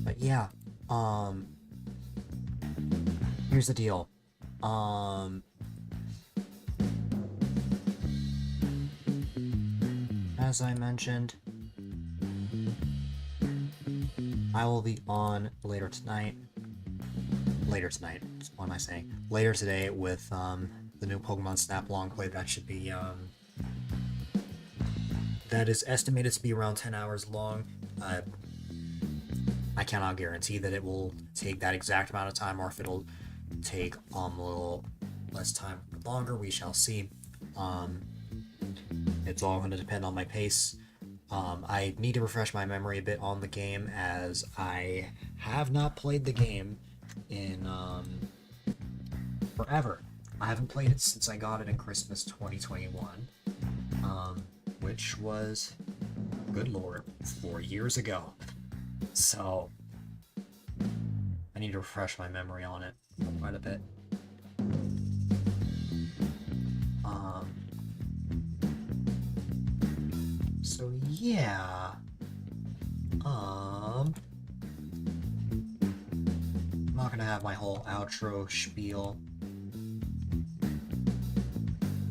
But yeah, here's the deal. As I mentioned, I will be on later tonight. What am I saying? Later today with the new Pokemon Snap long play. That should be that is estimated to be around 10 hours long. I cannot guarantee that it will take that exact amount of time or if it'll take a little less time or longer. We shall see. It's all going to depend on my pace. I need to refresh my memory a bit on the game as I have not played the game in forever. I haven't played it since I got it in Christmas 2021, which was, good lord, 4 years ago. So I need to refresh my memory on it quite a bit. So yeah, I'm not gonna have my whole outro spiel.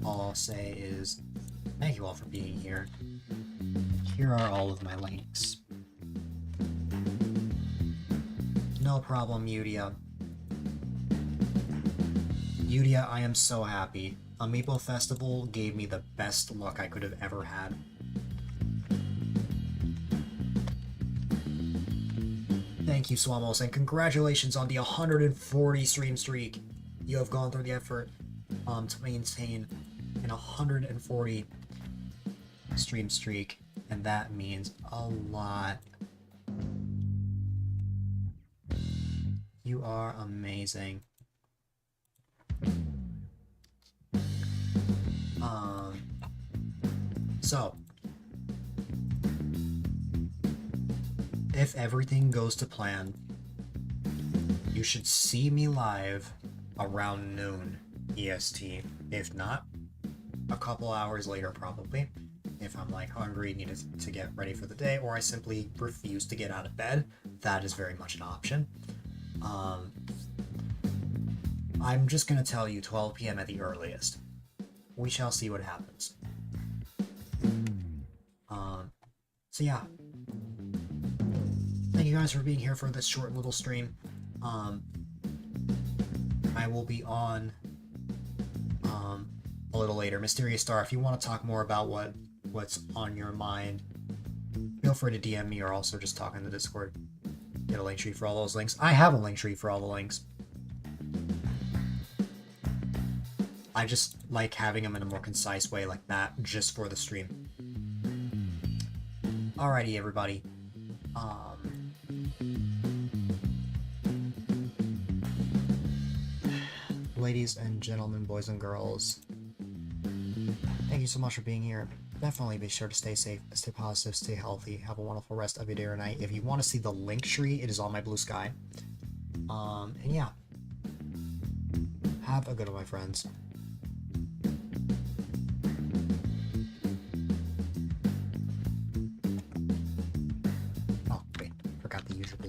All I'll say is thank you all for being here. Here are all of my links. No problem, Yudia. Yudia, I am so happy. Amiibo Festival gave me the best luck I could have ever had. Thank you, Swamos, and congratulations on the 140 stream streak. You have gone through the effort to maintain an 140 stream streak, and that means a lot. You are amazing. So if everything goes to plan, you should see me live around noon EST. If not, a couple hours later probably. If I'm like hungry, needed to get ready for the day, or I simply refuse to get out of bed, that is very much an option. I'm just gonna tell you 12 p.m. at the earliest. We shall see what happens. So yeah. Thank you guys for being here for this short little stream. I will be on a little later. Mysterious Star, if you want to talk more about what's on your mind, feel free to DM me or also just talk in the Discord. Get a link tree for all those links. I have a link tree for all the links. I just like having them in a more concise way like that, just for the stream. Alrighty, everybody. Ladies and gentlemen, boys and girls, thank you so much for being here. Definitely be sure to stay safe, stay positive, stay healthy. Have a wonderful rest of your day or night. If you want to see the link tree, it is on my blue sky. And yeah, have a good one, my friends. Oh, wait, forgot the usual.